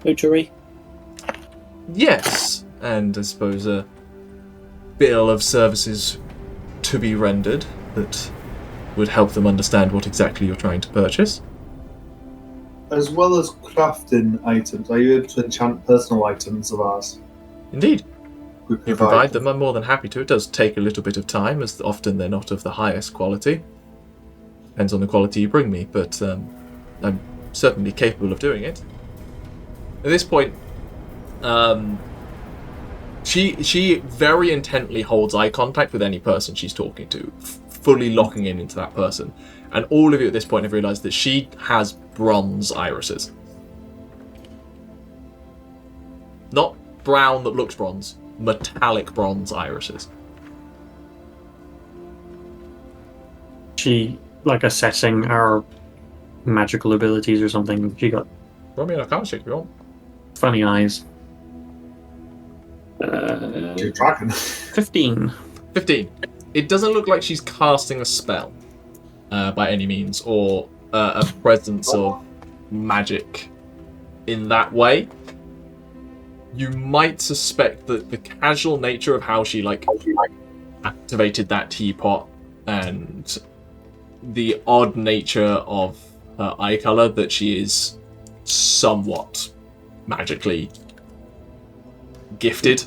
Notary? Yes, and I suppose a bill of services to be rendered that would help them understand what exactly you're trying to purchase. As well as crafting items, are you able to enchant personal items of ours? Indeed. You provide them, I'm more than happy to. It does take a little bit of time, as often they're not of the highest quality. Depends on the quality you bring me, but I'm certainly capable of doing it. At this point, she very intently holds eye contact with any person she's talking to, fully locking into that person. And all of you at this point have realised that she has bronze irises. Not brown that looks bronze, metallic bronze irises. She, like, assessing our magical abilities or something. She got... Roll me an Arcana check if you want. Funny eyes. Dragon. 15. 15. It doesn't look like she's casting a spell by any means, or a presence of magic in that way. You might suspect that the casual nature of how she activated that teapot and the odd nature of her eye color that she is somewhat magically gifted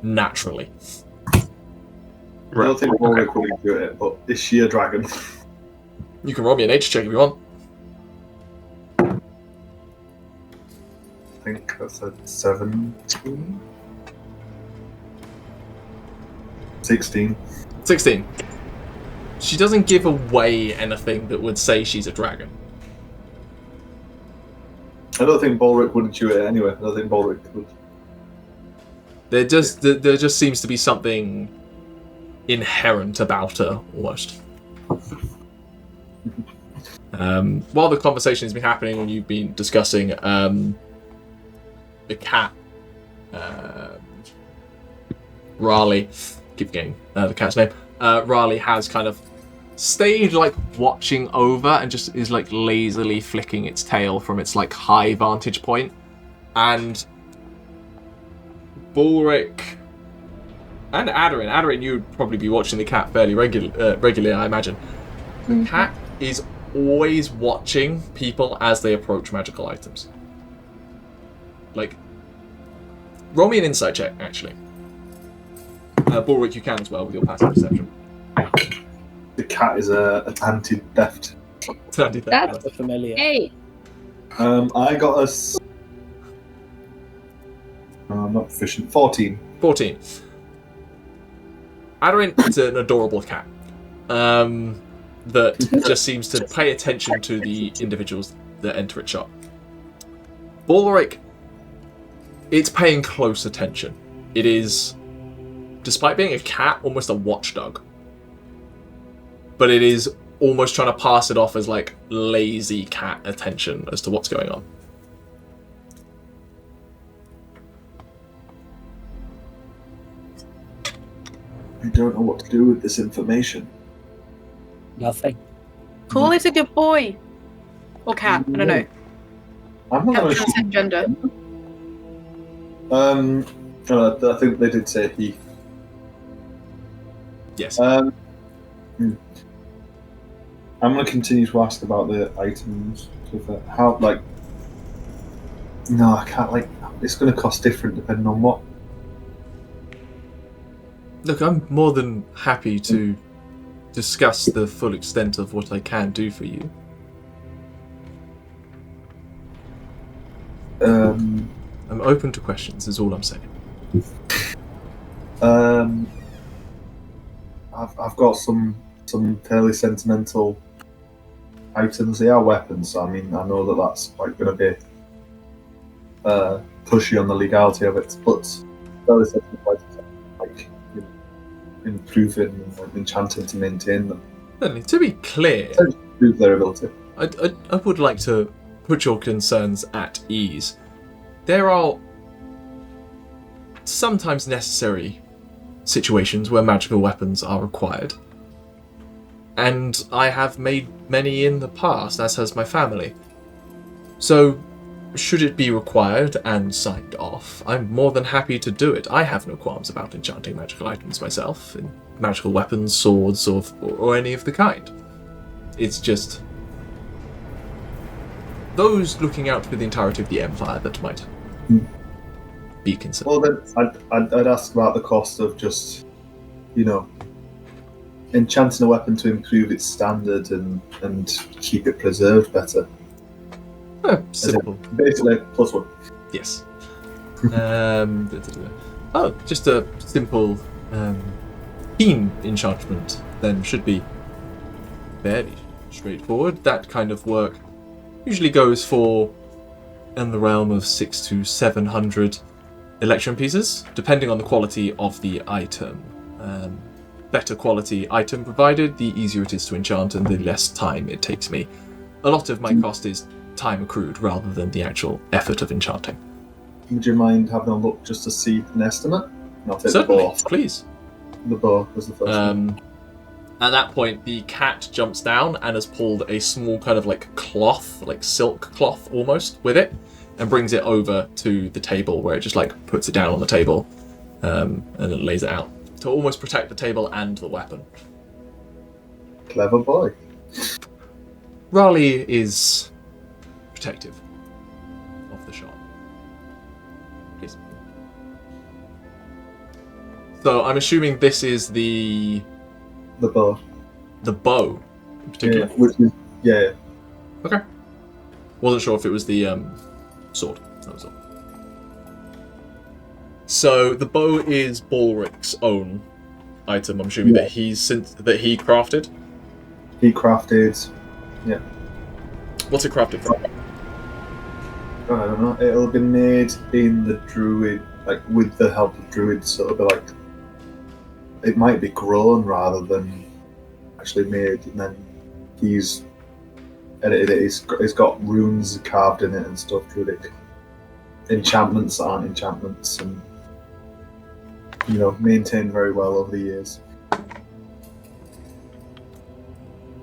naturally. I don't think Balrick will do it, but is she a dragon? You can roll me a nature check if you want. I think that's a 17. 16. 16. She doesn't give away anything that would say she's a dragon. I don't think Balrick would intuit it anyway. I don't think Balrick would. There just seems to be something inherent about her, almost. While the conversation has been happening and you've been discussing the cat, Raleigh, keep forgetting the cat's name, Raleigh has kind of stayed like watching over and just is like lazily flicking its tail from its like high vantage point, and Balrick and Aderyn, you'd probably be watching the cat fairly regularly, I imagine. The cat is always watching people as they approach magical items. Like, roll me an insight check, actually. Balrick, you can as well with your passive perception. The cat is an anti-theft. That's A familiar. 8. I got a... I'm not proficient. 14. 14. Aderyn is an adorable cat that just seems to pay attention to the individuals that enter its shop. Balrick, it's paying close attention. It is, despite being a cat, almost a watchdog. But it is almost trying to pass it off as like lazy cat attention as to what's going on. I don't know what to do with this information. Nothing. Call it a good boy. Or cat, I don't know. I'm not going to Transcend gender. I think they did say he. Yes. I'm going to continue to ask about the items. How, like... No, I can't, like... It's going to cost different depending on what. Look, I'm more than happy to discuss the full extent of what I can do for you. I'm open to questions, is all I'm saying. I've got some fairly sentimental items. They are weapons, so I mean, I know that that's like going to be pushy on the legality of it, but fairly sentimental items, like improving and enchanting to maintain them. Certainly, to be clear, Improve their ability. I would like to put your concerns at ease. There are sometimes necessary situations where magical weapons are required. And I have made many in the past, as has my family. So, should it be required and signed off, I'm more than happy to do it. I have no qualms about enchanting magical items myself, in magical weapons, swords, or any of the kind. It's just those looking out for the entirety of the Empire that might be concerned. Well, then I'd ask about the cost of just, enchanting a weapon to improve its standard and keep it preserved better. Simple. Basically, +1. Yes. Oh, just a simple keen enchantment then should be fairly straightforward. That kind of work usually goes for in the realm of 600 to 700 electrum pieces, depending on the quality of the item. Better quality item provided, the easier it is to enchant and the less time it takes me. A lot of my cost is time accrued rather than the actual effort of enchanting. Would you mind having a look just to see an estimate? Not it, Certainly, the bow. please. The bow was the first one. At that point, the cat jumps down and has pulled a small kind of like cloth, like silk cloth almost, with it, and brings it over to the table where it just like puts it down on the table and it lays it out to almost protect the table and the weapon. Clever boy. Raleigh is protective of the shop. Please. So I'm assuming this is the bow. The bow, in particular. Yeah, which is, yeah. Okay. Wasn't sure if it was the sword. That was all. So the bow is Balrick's own item. I'm assuming that he crafted. He crafted. Yeah. What's it crafted from? I don't know. It'll be made in the druid, like with the help of druids. So it'll be like, it might be grown rather than actually made, and then he's edited it. It's got runes carved in it and stuff. Druidic enchantments aren't enchantments, and maintained very well over the years.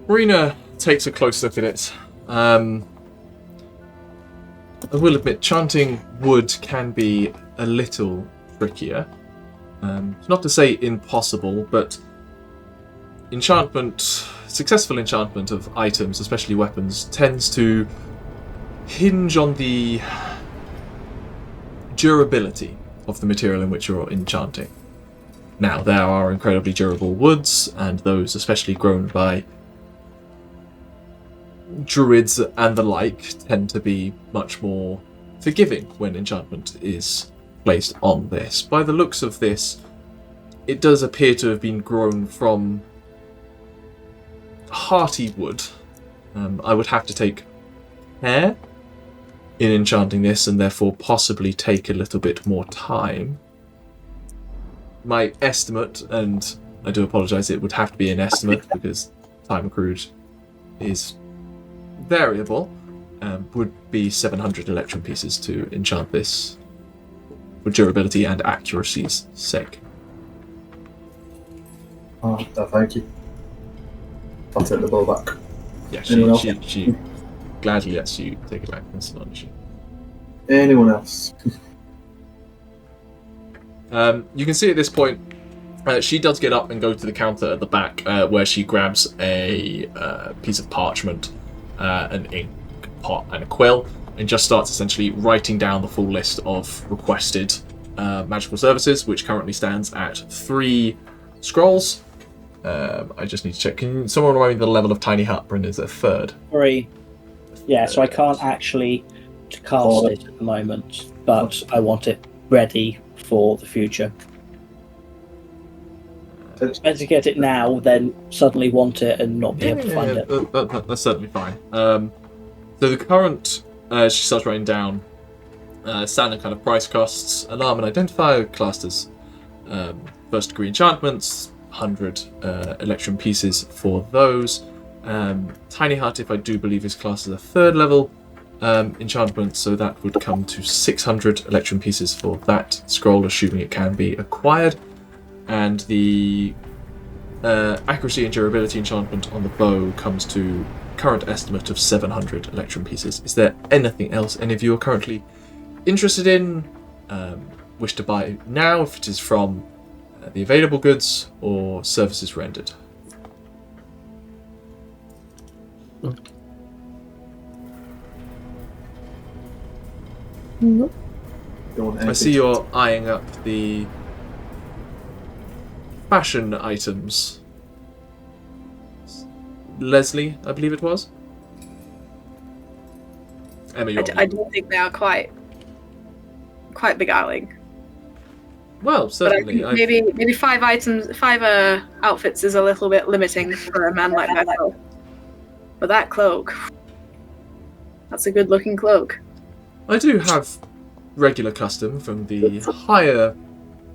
Marina takes a close look at it. I will admit, chanting wood can be a little trickier. Not to say impossible, but successful enchantment of items, especially weapons, tends to hinge on the durability of the material in which you're enchanting. Now, there are incredibly durable woods, and those especially grown by druids and the like tend to be much more forgiving when enchantment is placed on this. By the looks of this, it does appear to have been grown from hearty wood. I would have to take care in enchanting this, and therefore possibly take a little bit more time. My estimate, and I do apologise, it would have to be an estimate because time accrued is variable, would be 700 electrum pieces to enchant this for durability and accuracy's sake. Oh, thank you. I'll take the bow back. Yeah, she gladly lets you take it back. That's not an issue. Anyone else? You can see at this point, she does get up and go to the counter at the back, where she grabs a piece of parchment, an ink pot, and a quill, and just starts essentially writing down the full list of requested magical services, which currently stands at 3 scrolls. I just need to check. Can someone remind me the level of Tiny Hut, Bryn? Is it a 3rd? 3. Yeah, so I can't actually cast it at the moment, but I want it ready for the future. It's better to get it now than suddenly want it and not be able to find it. That's certainly fine. So the current, she starts writing down standard kind of price costs. Alarm and identifier classed as first degree enchantments, 100 electrum pieces for those. Tiny Hut, if I do believe, is classed as a 3rd level enchantment, so that would come to 600 electrum pieces for that scroll, assuming it can be acquired. And the accuracy and durability enchantment on the bow comes to current estimate of 700 electrum pieces. Is there anything else any of you are currently interested in, wish to buy now, if it is from the available goods or services rendered? Nope. I see you're eyeing up the fashion items. Lesley, I believe it was. Emma, I do think they are quite beguiling. Well, certainly. But I think maybe 5 items, 5 outfits is a little bit limiting for a man like myself. But that cloak, that's a good-looking cloak. I do have regular custom from the higher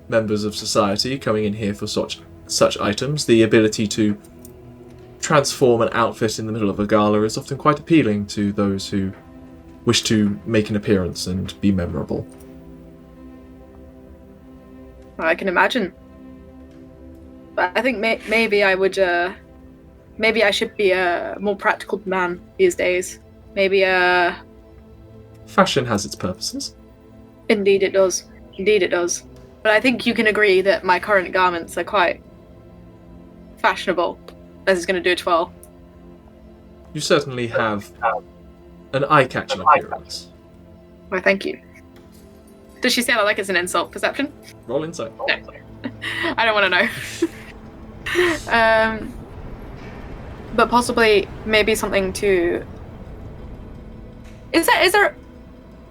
members of society coming in here for such items. The ability to transform an outfit in the middle of a gala is often quite appealing to those who wish to make an appearance and be memorable. I can imagine. But I think maybe I would. Maybe I should be a more practical man these days. Maybe Fashion has its purposes. Indeed it does. Indeed it does. But I think you can agree that my current garments are quite fashionable Leslie's going to do a 12. You certainly have an eye-catching appearance. Well, thank you. Does she say that like it's an insult? Perception? Roll insight. No. I don't want to know. But possibly, maybe something to... Is there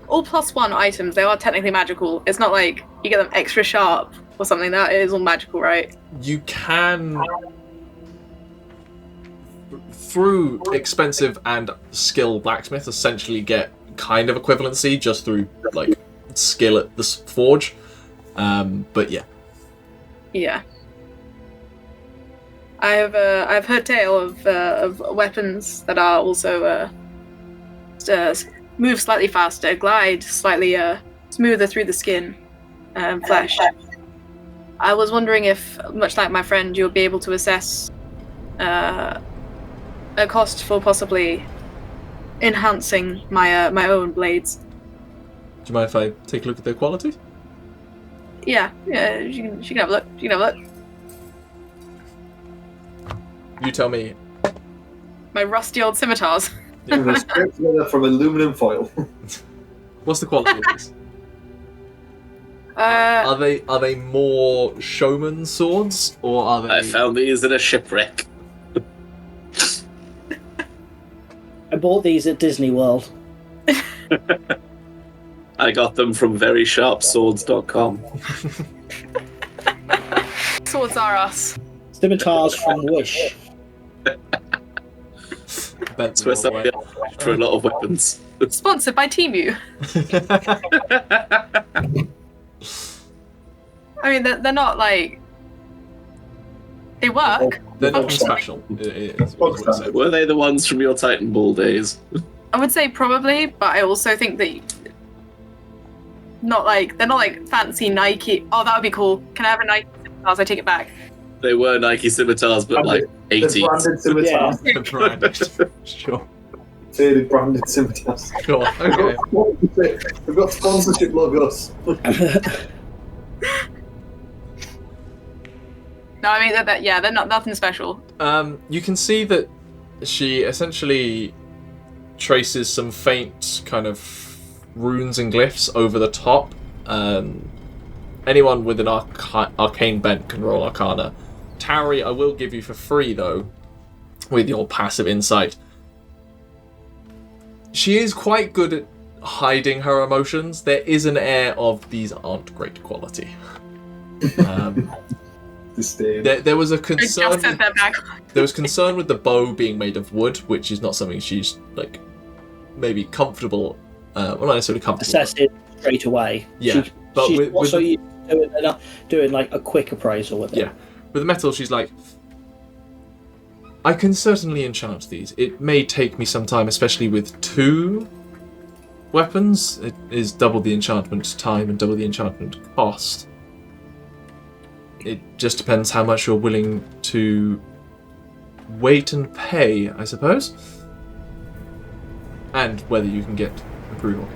all +1 items? They are technically magical. It's not like you get them extra sharp or something. That is all magical, right? You can, through expensive and skill blacksmith, essentially get kind of equivalency just through like skill at the forge. But yeah. Yeah. I've heard tale of weapons that are also move slightly faster, glide slightly smoother through the skin and flesh. I was wondering if, much like my friend, you'll be able to assess a cost for possibly enhancing my own blades. Do you mind if I take a look at their quality? Yeah, she can have a look. She can have a look. You tell me. My rusty old scimitars. They're scraped together from aluminum foil. What's the quality of these? Are they more showman swords, or are they? I found these in a shipwreck. I bought these at Disney World. I got them from verysharpswords.com. Swords are us. Scimitars from Wish. That's where somebody for a lot of weapons. Sponsored by Temu. I mean, they're not like... They work. They're not special. Were they the ones from your Titan Ball days? I would say probably, but I also think that... they're not like fancy Nike... Oh, that would be cool. Can I have a Nike scimitars? I take it back. They were Nike scimitars, but like 80s. Branded scimitars. Yeah. Branded. Sure. Clearly branded scimitars. Sure. Okay. We've got sponsorship logos. No, I mean they're not nothing special. You can see that she essentially traces some faint kind of runes and glyphs over the top. Anyone with an arcane bent can roll Arcana. Tauri, I will give you for free though, with your passive insight. She is quite good at hiding her emotions. There is an air of these aren't great quality. There was a concern. There was concern with the bow being made of wood, which is not something she's like maybe comfortable. Well, not necessarily comfortable. Assess it straight away. Yeah, but she's with also doing like a quick appraisal with it. Yeah, with the metal, she's like, I can certainly enchant these. It may take me some time, especially with 2 weapons. It is double the enchantment time and double the enchantment cost. It just depends how much you're willing to wait and pay, I suppose. And whether you can get approval.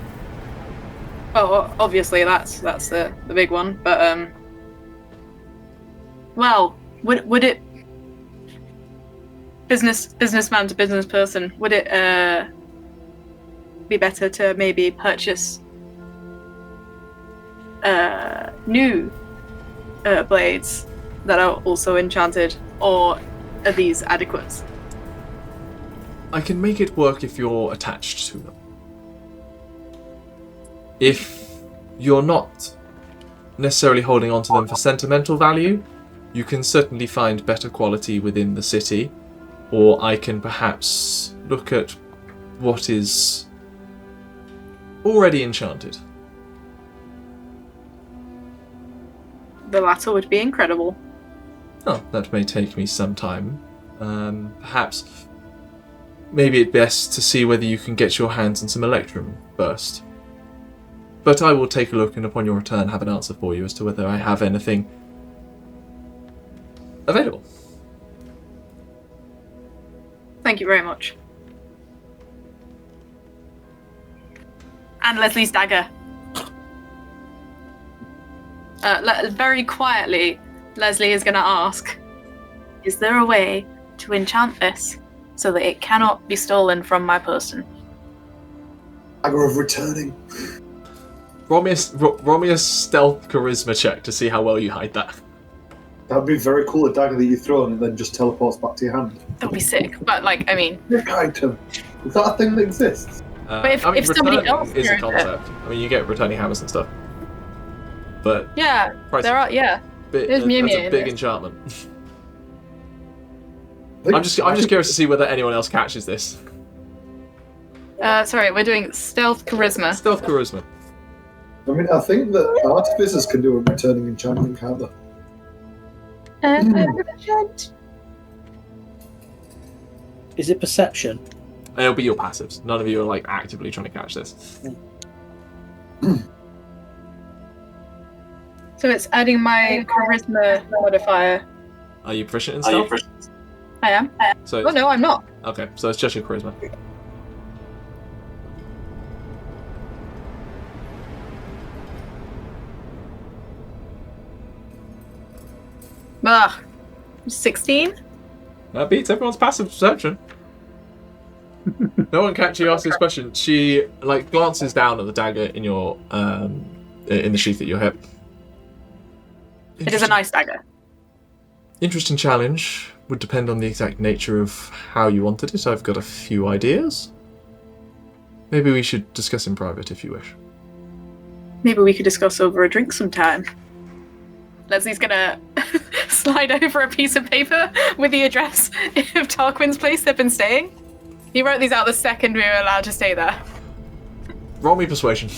Well, obviously that's the big one, but well, would it businessman to business person, would it be better to maybe purchase new blades that are also enchanted, or are these adequate? I can make it work if you're attached to them. If you're not necessarily holding on to them for sentimental value, you can certainly find better quality within the city, or I can perhaps look at what is already enchanted. The latter would be incredible. Oh, that may take me some time. Perhaps, maybe it's best to see whether you can get your hands on some Electrum first. But I will take a look and upon your return have an answer for you as to whether I have anything available. Thank you very much. And Leslie's dagger. Very quietly, Lesley is going to ask, is there a way to enchant this so that it cannot be stolen from my person. Dagger of returning. Roll me a stealth charisma check to see how well you hide that. That'd be very cool, a dagger that you throw and it then just teleports back to your hand. That would be sick, but like, I mean... Trick item. Is that a thing that exists? But if somebody else is a throws concept. I mean, you get returning hammers and stuff. But yeah, there are. Yeah, there's Mew that's a big enchantment. I'm just curious to see whether anyone else catches this. Sorry, we're doing stealth charisma. Stealth charisma. I mean, I think that artificers can do a returning enchantment, can't they? Is it perception? It'll be your passives. None of you are like actively trying to catch this. So it's adding my charisma modifier. Are you proficient in stealth? I am. So oh no, I'm not. Okay, so it's just your charisma. Ugh. 16? That beats everyone's passive perception. No one can actually ask this question. She like glances down at the dagger in your in the sheath at your hip. It is a nice dagger. Interesting challenge. Would depend on the exact nature of how you wanted it. I've got a few ideas. Maybe we should discuss in private if you wish. Maybe we could discuss over a drink sometime. Leslie's gonna slide over a piece of paper with the address of Tarquin's place they've been staying. He wrote these out the second we were allowed to stay there. Roll me persuasion.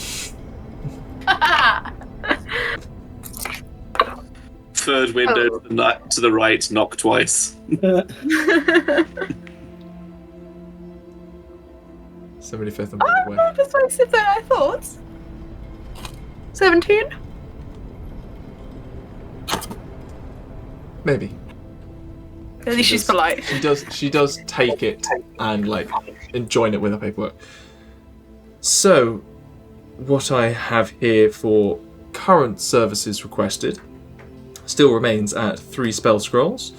Third window to the right, knock twice. 75th and I'm more persuasive than I thought. 17? Maybe. At least she's polite. She does take it and like join it with her paperwork. So, what I have here for current services requested still remains at 3 spell scrolls,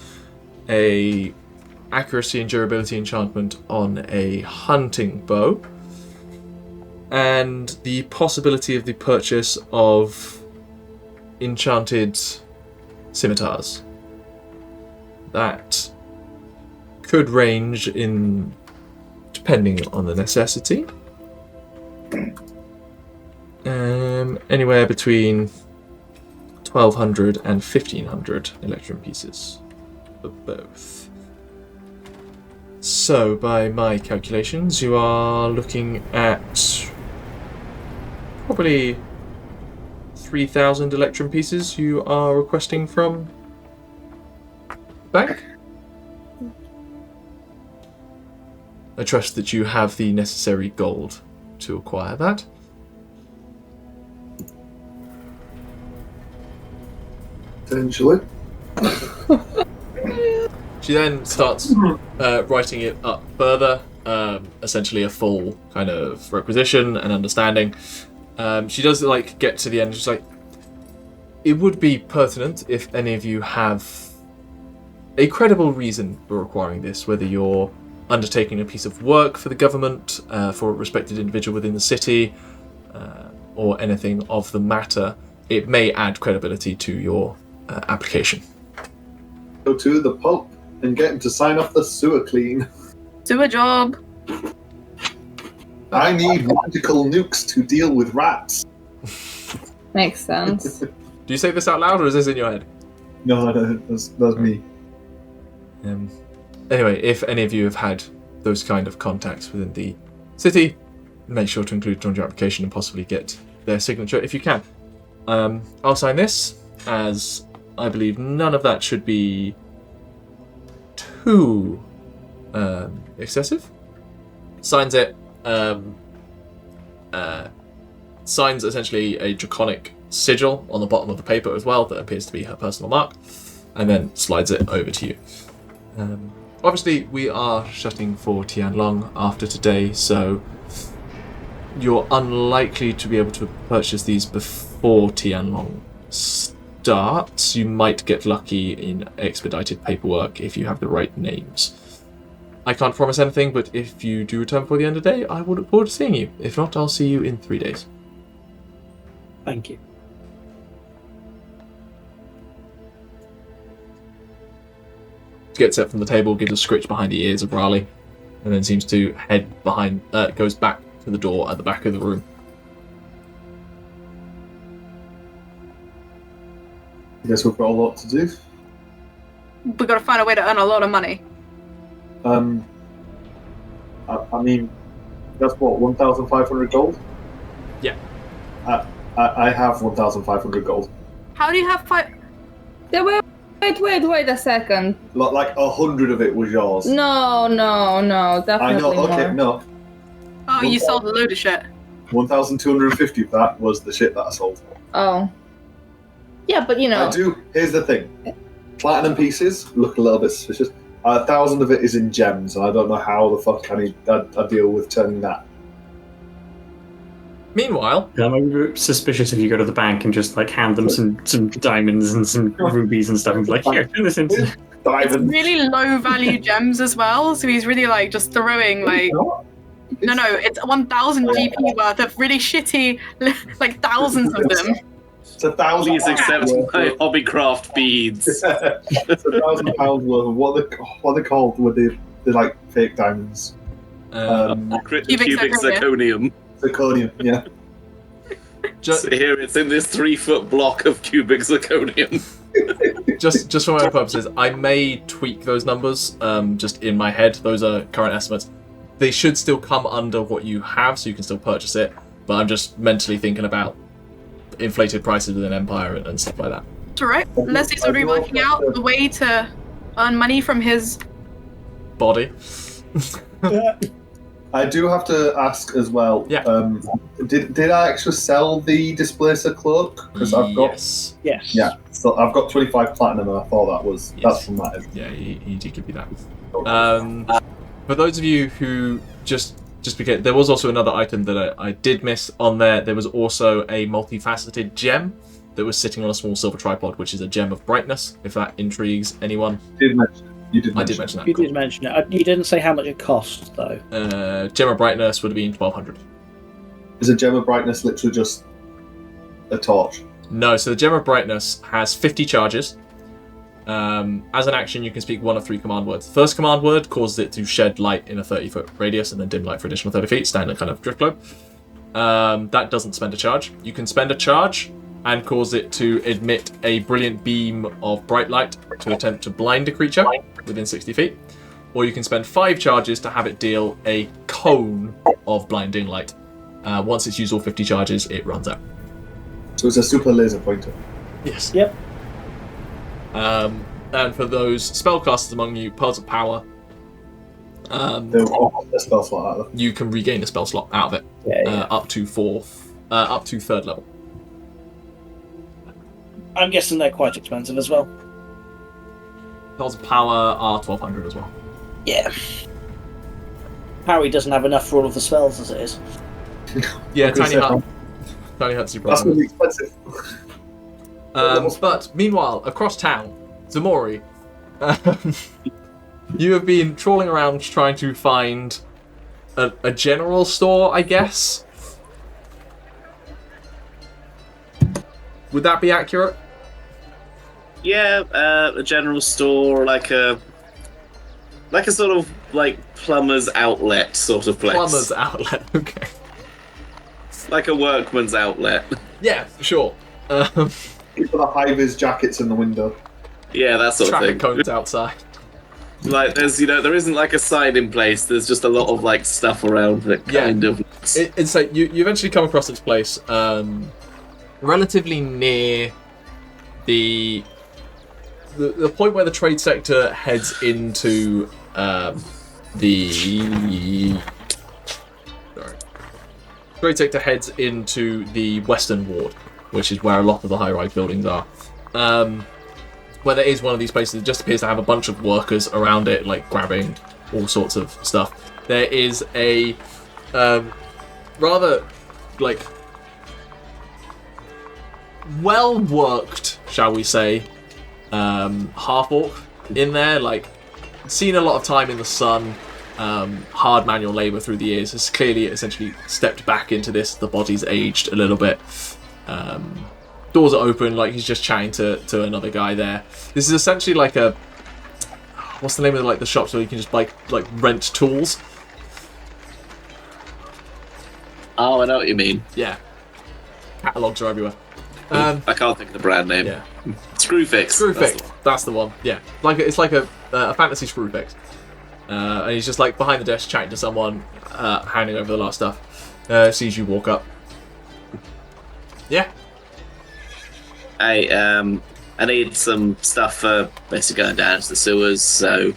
a accuracy and durability enchantment on a hunting bow, and the possibility of the purchase of enchanted scimitars. That could range in, depending on the necessity, anywhere between 1,200 and 1,500 electrum pieces for both. So, by my calculations, you are looking at probably 3,000 electrum pieces you are requesting from the bank. I trust that you have the necessary gold to acquire that. Potentially. She then starts writing it up further, essentially a full kind of requisition and understanding. She does like get to the end. She's like, it would be pertinent if any of you have a credible reason for requiring this, whether you're undertaking a piece of work for the government, for a respected individual within the city, or anything of the matter. It may add credibility to your application. Go to the Pope and get him to sign off the sewer clean. Do a job. I need magical nukes to deal with rats. Makes sense. Do you say this out loud, or is this in your head? No, that's me. Anyway, if any of you have had those kind of contacts within the city, make sure to include it on your application and possibly get their signature if you can. I'll sign this, as I believe none of that should be too excessive. Signs it. Signs essentially a draconic sigil on the bottom of the paper as well that appears to be her personal mark, and then slides it over to you. Obviously, we are shutting for Tianlong after today, so you're unlikely to be able to purchase these before Tianlong start, you might get lucky in expedited paperwork if you have the right names. I can't promise anything, but if you do return before the end of the day, I will look forward to seeing you. If not, I'll see you in 3 days. Thank you. Gets up from the table, gives a scritch behind the ears of Raleigh, and then seems to head behind, goes back to the door at the back of the room. I guess we've got a lot to do. We've got to find a way to earn a lot of money. I mean, that's what, 1,500 gold? Yeah. I have 1,500 gold. How do you have five? Yeah, wait a second. Like 100 of it was yours. No, definitely I know, okay, more. no. Oh, you sold a load of shit. 1,250 of that was the shit that I sold. Oh. Yeah, but you know. Here's the thing. Platinum pieces look a little bit suspicious. 1,000 of it is in gems, and I don't know how the fuck I deal with turning that. Meanwhile, Yeah, I'm a bit suspicious if you go to the bank and just like hand them some diamonds and some rubies and stuff and be like, here, turn this into Diamond. Really low value gems as well. So he's really like just throwing like. No, it's 1,000 GP worth of really shitty, like thousands of them. It's 1,000. Please accept my hobbycraft beads. It's £1,000 worth of what they called were the like fake diamonds. Cubic zirconium. Zirconium, yeah. So here it's in this 3-foot block of cubic zirconium. just for my own purposes, I may tweak those numbers just in my head. Those are current estimates. They should still come under what you have, so you can still purchase it. But I'm just mentally thinking about inflated prices within Empire and stuff like that. It's alright. Leslie's already working out the way to earn money from his Body. I do have to ask as well. Yeah. Did I actually sell the Displacer cloak? Because I've got. Yes. Yeah. So I've got 25 platinum, and I thought that's from that. Yeah, he did give you that. For those of you who just because there was also another item that I did miss on there. There was also a multifaceted gem that was sitting on a small silver tripod, which is a gem of brightness. If that intrigues anyone. You did mention I did mention that. You did mention it. You didn't say how much it cost, though. Gem of brightness would have been 1,200. Is a gem of brightness literally just a torch? No, so the gem of brightness has 50 charges. As an action, you can speak one of 3 command words. The first command word causes it to shed light in a 30-foot radius and then dim light for additional 30 feet, standard kind of drift globe. That doesn't spend a charge. You can spend a charge and cause it to emit a brilliant beam of bright light to attempt to blind a creature within 60 feet. Or you can spend 5 charges to have it deal a cone of blinding light. Once it's used all 50 charges, it runs out. So it's a super laser pointer. Yes. Yep. And for those spellcasters among you, Pearls of Power, They'll all have their spell slot out of them. you can regain a spell slot out of it up to 3rd level. I'm guessing they're quite expensive as well. Pearls of Power are 1,200 as well. Yeah. Harry doesn't have enough for all of the spells as it is. Yeah, Okay, Tiny so- Hut. Tiny Hut's super That's awesome. really expensive. But meanwhile, across town, Ximori, you have been trawling around trying to find a general store, I guess. Would that be accurate? Yeah, a general store, like a sort of like plumber's outlet sort of place. Plumber's outlet, okay. Like a workman's outlet. Yeah, sure. For the high-vis jackets in the window. Yeah, that sort of Traffic thing. cones outside. Like there's, there isn't like a sign in place. There's just a lot of like stuff around that kind of. It's like you eventually come across this place, relatively near the point where the trade sector heads into the trade sector heads into the western ward, which is where a lot of the high-rise buildings are. Where there is one of these places that just appears to have a bunch of workers around it, like grabbing all sorts of stuff. There is a rather like well-worked shall we say, half-orc in there, like, seen a lot of time in the sun, hard manual labour through the years, has clearly essentially stepped back into this. The body's aged a little bit. Doors are open, like he's just chatting to another guy there. This is essentially like a... What's the name of the shops where you can just like rent tools? Oh, I know what you mean. Yeah. Catalogs are everywhere. I can't think of the brand name. Yeah. Screwfix. That's the one. Yeah. It's like a fantasy Screwfix. And he's just like behind the desk chatting to someone, handing over the last stuff. Sees you walk up. Yeah. Hey, I need some stuff for basically going down to the sewers. So,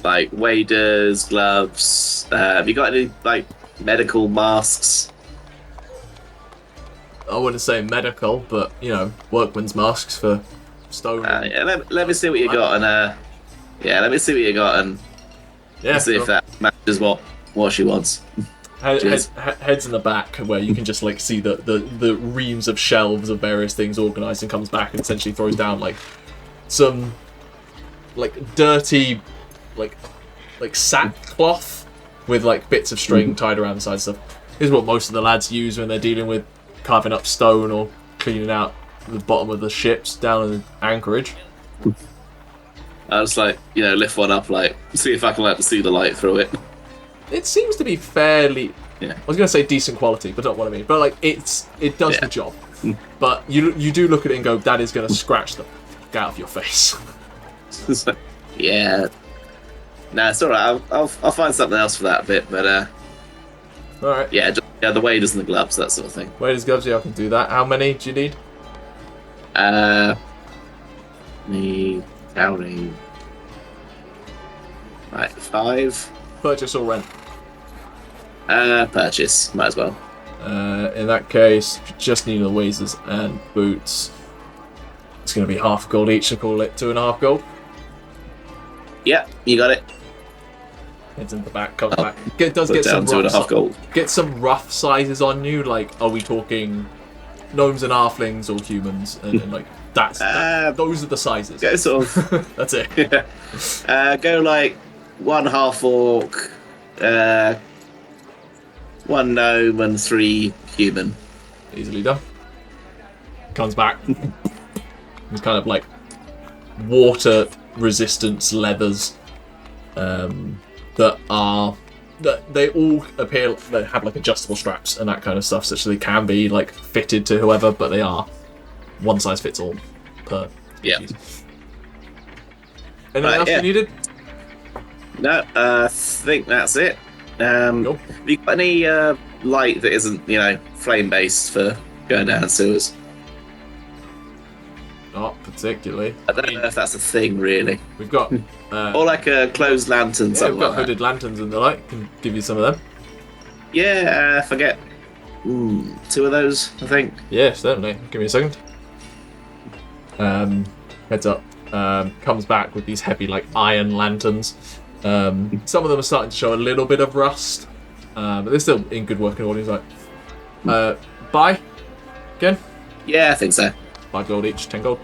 like waders, gloves. Have you got any like medical masks? I wouldn't say medical, but you know, workman's masks for stone. Yeah, let me see what you got, and let me see what you got, and see if that matches what she wants. Heads in the back, where you can just like see the reams of shelves of various things organised, and comes back and essentially throws down like some like dirty like sackcloth with like bits of string tied around the sides of stuff. This is what most of the lads use when they're dealing with carving up stone or cleaning out the bottom of the ships down in Anchorage. I was like, lift one up, like, see if I can see the light through it. It seems to be fairly... Yeah. I was going to say decent quality, but not what I mean. But, like, it does the job. But you do look at it and go, that is going to scratch the fuck out of your face. Yeah. Nah, it's alright. I'll find something else for that bit, but, Alright. Yeah, the waders and the gloves, that sort of thing. Waders, gloves, yeah, I can do that. How many do you need? Me, Tauri. Right, 5. Purchase or rent? Purchase, might as well. In that case, if you just need the waders and boots, it's going to be half gold each, so call it 2.5 gold. Yep, you got it. Heads in the back, comes back. Get some 2.5 gold. Get some rough sizes on you, like, are we talking gnomes and halflings or humans? And like, those are the sizes. Go sort of. That's it. Yeah. Go like 1 half orc, 1 gnome and 3 human. Easily done. Comes back. It's kind of like water resistance leathers that they all appear, they have like adjustable straps and that kind of stuff, such that they can be like fitted to whoever, but they are one size fits all per. Yeah. Anything else you needed? No, I think that's it. Cool. Have you got any light that isn't, flame based for going down sewers? Not particularly. I don't know if that's a thing, really. We've got or like a closed lantern, something we've got like that. hooded lanterns and the like. Can give you some of them. Yeah, forget. 2 of those, I think. Yeah, certainly. Give me a second. Heads up. Comes back with these heavy, like, iron lanterns. Some of them are starting to show a little bit of rust, but they're still in good working order. He's like, buy again? Yeah, I think so. 5 gold each, 10 gold.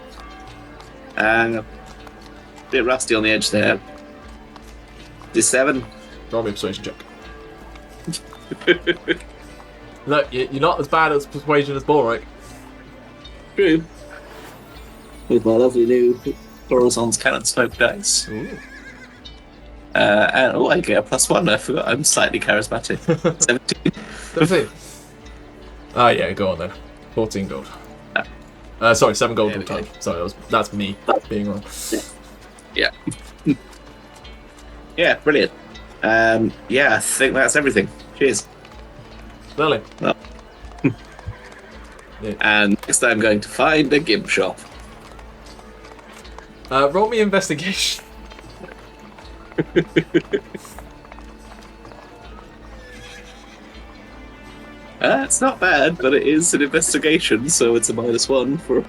Bit rusty on the edge there. Is 7? Roll me a persuasion check. Look, you're not as bad at persuasion as Balrick. True. With my lovely new Horizon's Cannon Smoke dice. Ooh. And I get a +1. I forgot. I'm slightly charismatic. 17. 17. Oh yeah, go on then. 14 gold. Sorry, 7 gold all time. Sorry, that's me being wrong. Yeah. Yeah, brilliant. Yeah, I think that's everything. Cheers. Lovely. Well. Yeah. And next I'm going to find a gimp shop. Roll me investigation. It's not bad, but it is an investigation, so it's a -1 for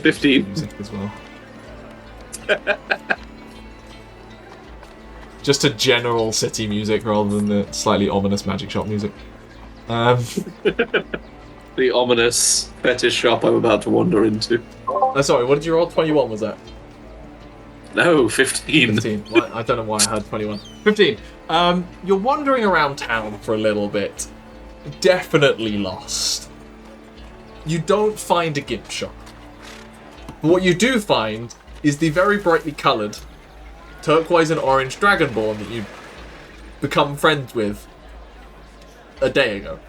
15. Music as well. Just a general city music rather than the slightly ominous magic shop music. the ominous fetish shop I'm about to wander into. Sorry, what did you roll? 21 was that? No, 15. 15. Well, I don't know why I had 21. 15. You're wandering around town for a little bit. Definitely lost. You don't find a gimp shop. But what you do find is the very brightly coloured turquoise and orange dragonborn that you become friends with a day ago.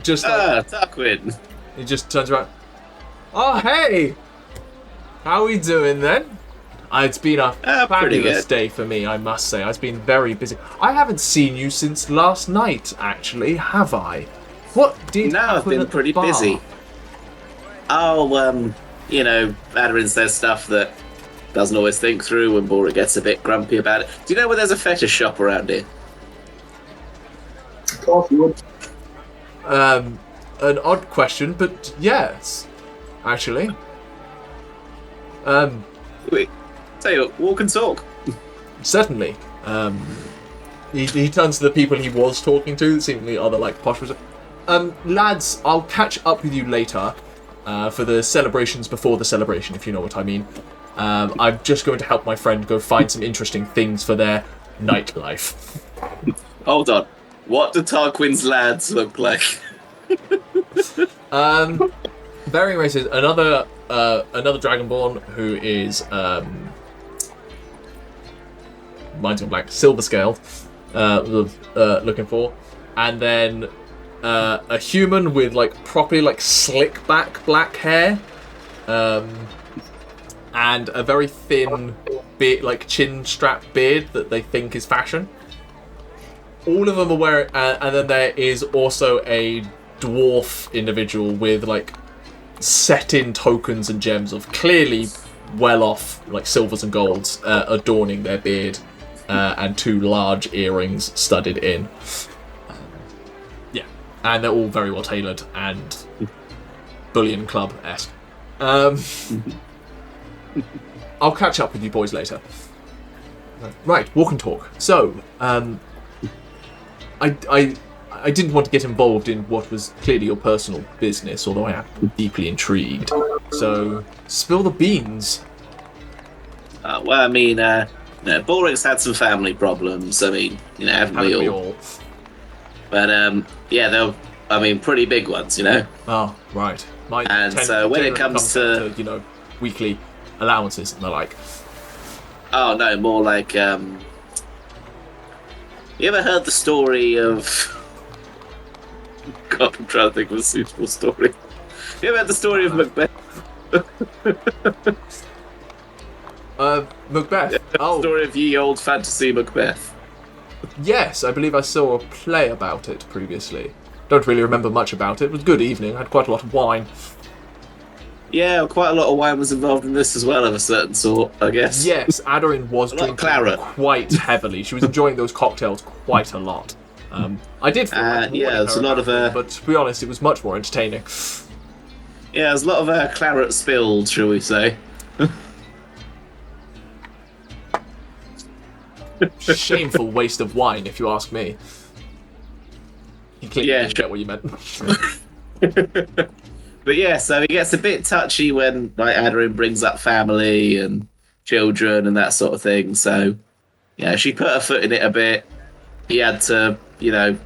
Just like, Tarquin. he just turns around. Oh, hey! How we doing then? It's been a fabulous day for me, I must say. I've been very busy. I haven't seen you since last night, actually, have I? What did No, I've been pretty busy. Oh, you know, Aderyn says stuff that doesn't always think through when Balrick gets a bit grumpy about it. Do you know where there's a fetish shop around here? Of course you would. An odd question, but yes, actually. Wait, tell you what, walk and talk. Certainly. He turns to the people he was talking to, seemingly other like posh. Lads, I'll catch up with you later for the celebrations before the celebration, if you know what I mean. I'm just going to help my friend go find some interesting things for their nightlife. Hold on. What do Tarquin's lads look like? Varying races. Another Dragonborn who is mine's gone blank. Silver scaled. Looking for, and then a human with like properly like slick back black hair, and a very thin beard, like chin strap beard that they think is fashion. All of them are wearing, and then there is also a dwarf individual with like set-in tokens and gems of clearly well-off, like silvers and golds, adorning their beard, and 2 large earrings studded in. Yeah, and they're all very well tailored and Bullion Club-esque. I'll catch up with you boys later. Right, walk and talk. So, I didn't want to get involved in what was clearly your personal business, although I am deeply intrigued. So, spill the beans. Well, I mean, Balrick's had some family problems. I mean, you know, haven't we all? But, yeah, they're, pretty big ones, you know? Oh, right. So when it comes to, you know, weekly allowances and the like. Oh, no, more like, you ever heard the story of... God, I'm trying to think of a suitable story. You ever heard the story of Macbeth? Macbeth? The story of ye old fantasy Macbeth. Yes, I believe I saw a play about it previously. Don't really remember much about it. It was a good evening. I had quite a lot of wine. Yeah, quite a lot of wine was involved in this as well, of a certain sort, I guess. Yes, Aderyn was drinking quite heavily. She was enjoying those cocktails quite a lot. I did feel like there's a lot of but to be honest, it was much more entertaining. Yeah, there's a lot of claret spilled, shall we say. Shameful waste of wine, if you ask me. You clearly didn't get what you meant. But yeah, so he gets a bit touchy when like Aderyn brings up family and children and that sort of thing. So, yeah, she put her foot in it a bit. He had to, you know,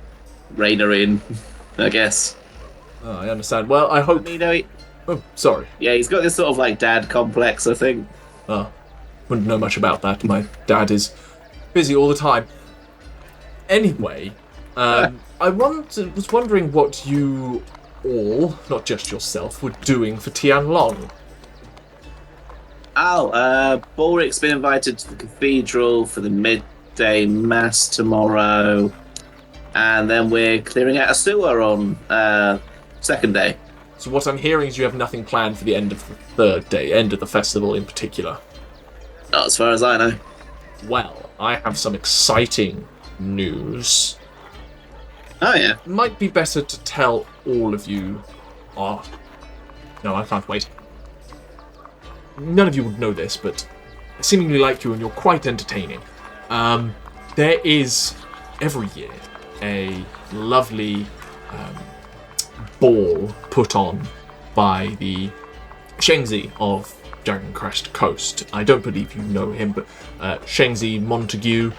rein her in, I guess. Oh, I understand. Well, I hope... You know, Oh, sorry. Yeah, he's got this sort of like dad complex, I think. Oh, wouldn't know much about that. My dad is busy all the time. Anyway, I was wondering what you all, not just yourself, were doing for Tian Long. Balrick's been invited to the cathedral for the midday mass tomorrow, and then we're clearing out a sewer on second day. So what I'm hearing is you have nothing planned for the end of the third day, end of the festival in particular. Not as far as I know. Well, I have some exciting news. Oh, yeah. Might be better to tell all of you. Oh, no, I can't wait. None of you would know this, but I seemingly like you and you're quite entertaining. There is, every year, a lovely ball put on by the Shengzi of Dragon Crest Coast. I don't believe you know him, but Shengzi Montague,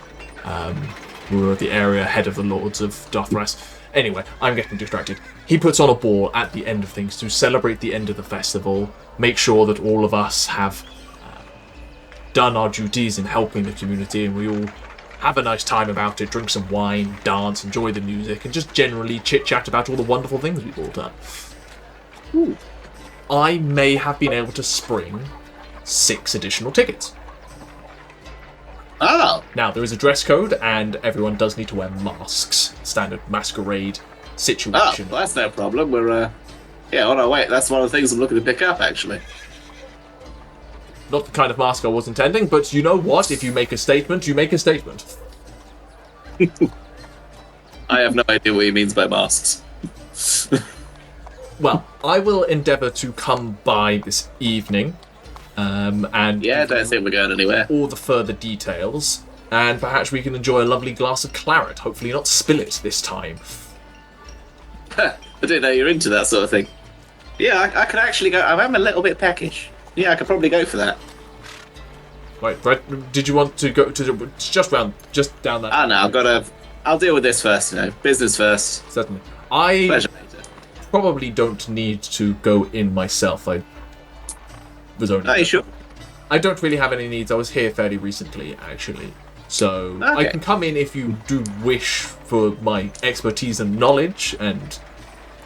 who are the area head of the Lords of Dothras. Anyway, I'm getting distracted. He puts on a ball at the end of things to celebrate the end of the festival, make sure that all of us have done our duties in helping the community, and we all have a nice time about it, drink some wine, dance, enjoy the music, and just generally chit-chat about all the wonderful things we've all done. Ooh. I may have been able to spring 6 additional tickets. Oh! Now, there is a dress code, and everyone does need to wear masks. Standard masquerade situation. Oh, well, that's no problem. We're, on our way. That's one of the things I'm looking to pick up, actually. Not the kind of mask I was intending, but you know what? If you make a statement, you make a statement. I have no idea what he means by masks. Well, I will endeavour to come by this evening, and I don't think we're going anywhere. All the further details, and perhaps we can enjoy a lovely glass of claret. Hopefully not spill it this time. I didn't know you're into that sort of thing. Yeah, I could actually go. I'm a little bit peckish. Yeah, I could probably go for that. Wait, Brett, did you want to go to just down that? Oh no, I'll deal with this first. Business first. Certainly. I Pleasure. probably don't need to go in myself. I was only. Are you sure? I don't really have any needs. I was here fairly recently, actually. So okay. I can come in if you do wish for my expertise and knowledge and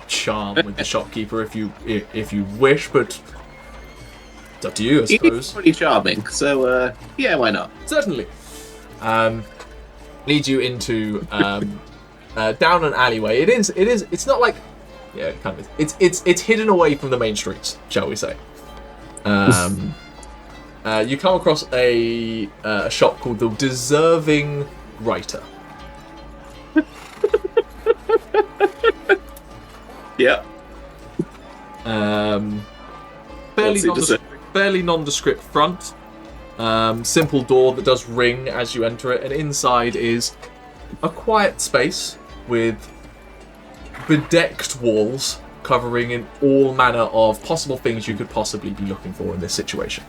charm with the shopkeeper if you wish, but it's up to you, I suppose. He's pretty charming, so why not? Certainly. Leads you into down an alleyway. It's not like it kind of is. It's hidden away from the main streets, shall we say. You come across a shop called the Deserving Writer. Yeah. Fairly nondescript front. Simple door that does ring as you enter it, and inside is a quiet space with bedecked walls covering in all manner of possible things you could possibly be looking for in this situation.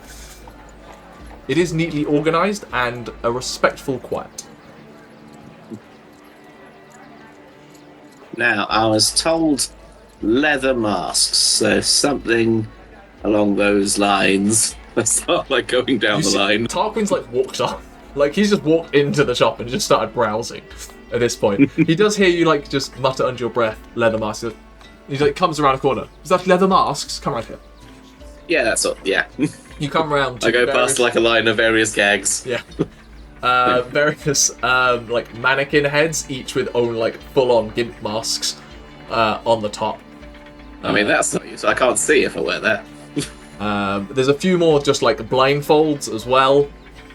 It is neatly organised and a respectful quiet. Now, I was told leather masks, so something along those lines. Let's start going down the line. Tarquin's walked up. He's just walked into the shop and just started browsing at this point. He does hear you just mutter under your breath, leather masks. He comes around a corner. Is that leather masks? Come right here. Yeah, that's all. Yeah. You come round to I go past a line of various gags. Yeah. Various mannequin heads, each with own full-on gimp masks on the top. I mean, that's not useful. I can't see if I wear that. There's a few more just blindfolds as well.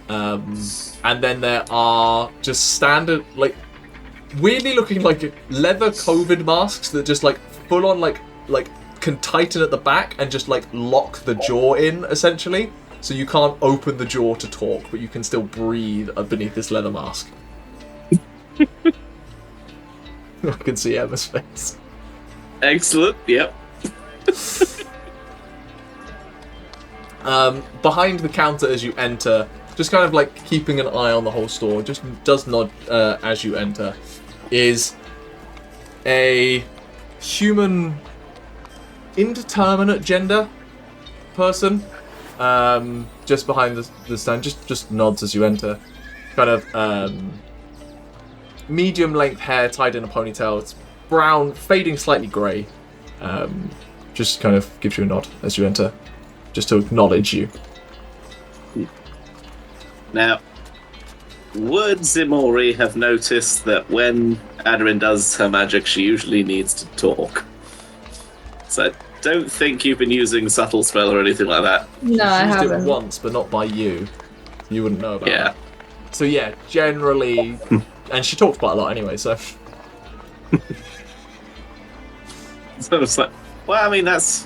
And then there are just standard weirdly looking leather COVID masks that just full on can tighten at the back and just lock the jaw in essentially, so you can't open the jaw to talk, but you can still breathe beneath this leather mask. I can see Emma's face. Excellent. Yep. Behind the counter as you enter, just kind of keeping an eye on the whole store, just does nod as you enter, is a human indeterminate gender person, just behind the stand, just nods as you enter. Kind of medium length hair tied in a ponytail. It's brown, fading slightly grey. Just kind of gives you a nod as you enter, just to acknowledge you. Now, would Ximori have noticed that when Aderyn does her magic, she usually needs to talk? So I don't think you've been using subtle spell or anything like that. No, I used haven't. it once, but not by you. You wouldn't know about Yeah. that. So yeah, generally, and she talks quite a lot anyway. So So it's well, I mean that's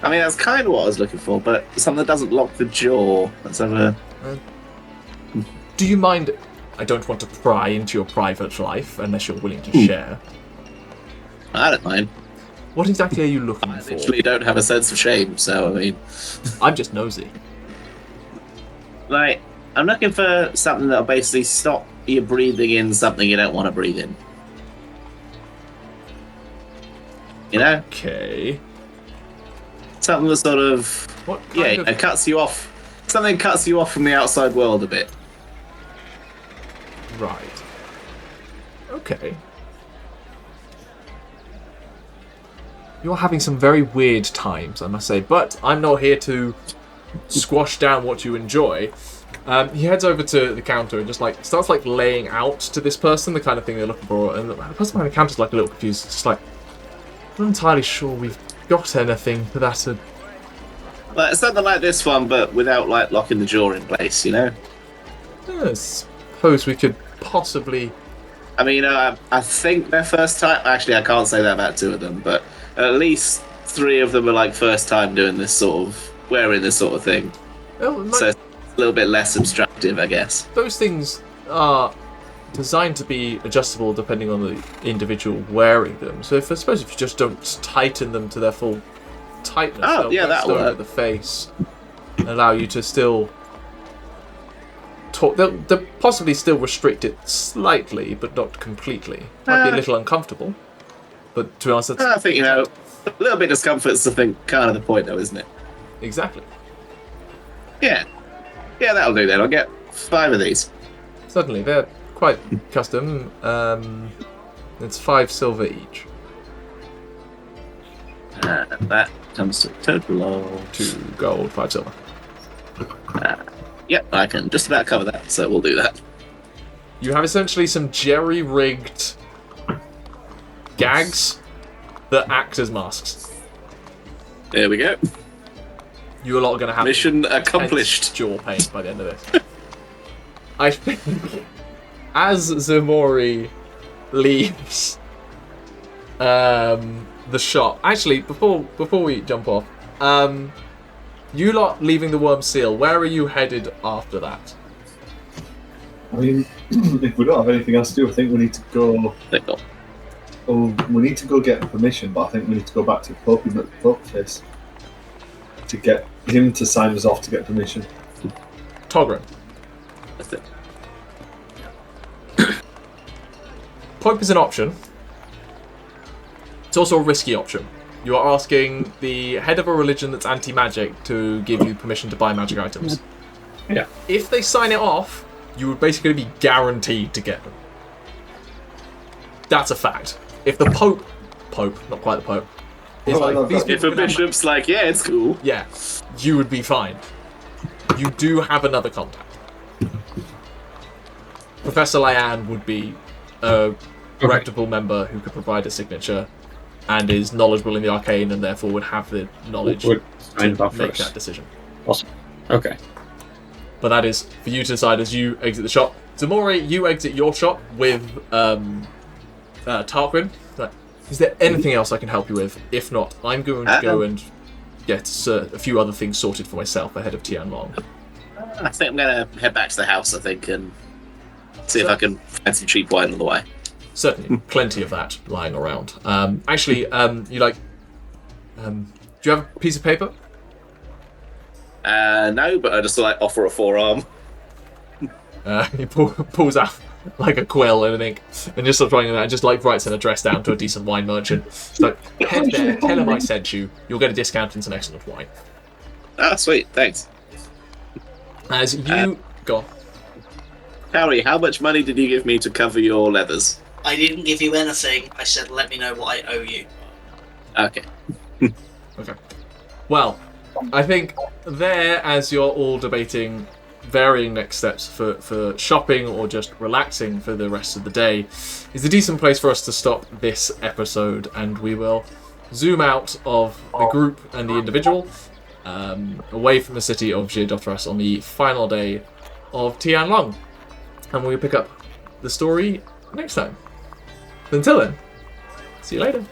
kind of what I was looking for, but something that doesn't lock the jaw. Let's have a. do you mind? I don't want to pry into your private life unless you're willing to share. I don't mind. What exactly are you looking I for? literally don't have a sense of shame, so I mean... I'm just nosy. Like, I'm looking for something that'll basically stop you breathing in something you don't want to breathe in. You know? Okay. Something that sort of... What kind of... it cuts you off. Something cuts you off from the outside world a bit. Right. Okay. You're having some very weird times, I must say, but I'm not here to squash down what you enjoy. He heads over to the counter and just starts laying out to this person the kind of thing they're looking for, and the person behind the counter's a little confused. It's just I'm not entirely sure we've got anything for that. Like something like this one, but without locking the jaw in place, you know? I suppose we could possibly... I mean, I think their first time... Actually, I can't say that about 2 of them, but at least 3 of them are first time doing this sort of... wearing this sort of thing. Well, so it's a little bit less abstractive, I guess. Those things are designed to be adjustable depending on the individual wearing them. So I suppose if you just don't tighten them to their full tightness, that'll over work. the face and allow you to still talk. They'll possibly still restrict it slightly, but not completely. Might be a little uncomfortable, but to be honest, I think, a little bit of discomfort's kind of the point, though, isn't it? Exactly. Yeah, that'll do then. I'll get 5 of these. Certainly, they're quite custom. It's 5 silver each. That comes to a total of 2 gold, 5 silver. Yep, I can just about cover that, so we'll do that. You have essentially some jerry-rigged gags that act as masks. There we go. You lot are going to have mission accomplished. Jaw pain by the end of this. I think as Ximori leaves the shop. Actually, before we jump off, you lot leaving the Wyrm Seal. Where are you headed after that? I mean, if we don't have anything else to do, I think we need to go. Oh, we need to go get permission, but I think we need to go back to Pope Face to get him to sign us off to get permission. Togrim. That's it. Pope is an option. It's also a risky option. You are asking the head of a religion that's anti-magic to give you permission to buy magic items. Yeah. If they sign it off, you would basically be guaranteed to get them. That's a fact. If the Pope, not quite the Pope, is these if a bishop's yeah, it's cool. Yeah, you would be fine. You do have another contact. Professor Lyanne would be a reputable member who could provide a signature and is knowledgeable in the arcane and therefore would have the knowledge to make that decision. Awesome. Okay. But that is for you to decide as you exit the shop. Ximori, you exit your shop with Tarquin. Is there anything else I can help you with? If not, I'm going to go and get a few other things sorted for myself ahead of Tianlong. I think I'm going to head back to the house, and see if I can find some cheap wine on the way. Certainly, plenty of that lying around. Actually, do you have a piece of paper? No, but I just offer a forearm. He pulls out a quill and an ink, and just starts writing that, and just writes an address down to a decent wine merchant. So head there, tell him I sent you. You'll get a discount and some excellent wine. Ah, sweet, thanks. As you go on. Tauri, how much money did you give me to cover your leathers? I didn't give you anything. I said, let me know what I owe you. Okay. Okay. Well, I think there, as you're all debating varying next steps for shopping or just relaxing for the rest of the day, is a decent place for us to stop this episode, and we will zoom out of the group and the individual away from the city of Giardotras on the final day of Tianlong, and we'll pick up the story next time. Until then, see you later.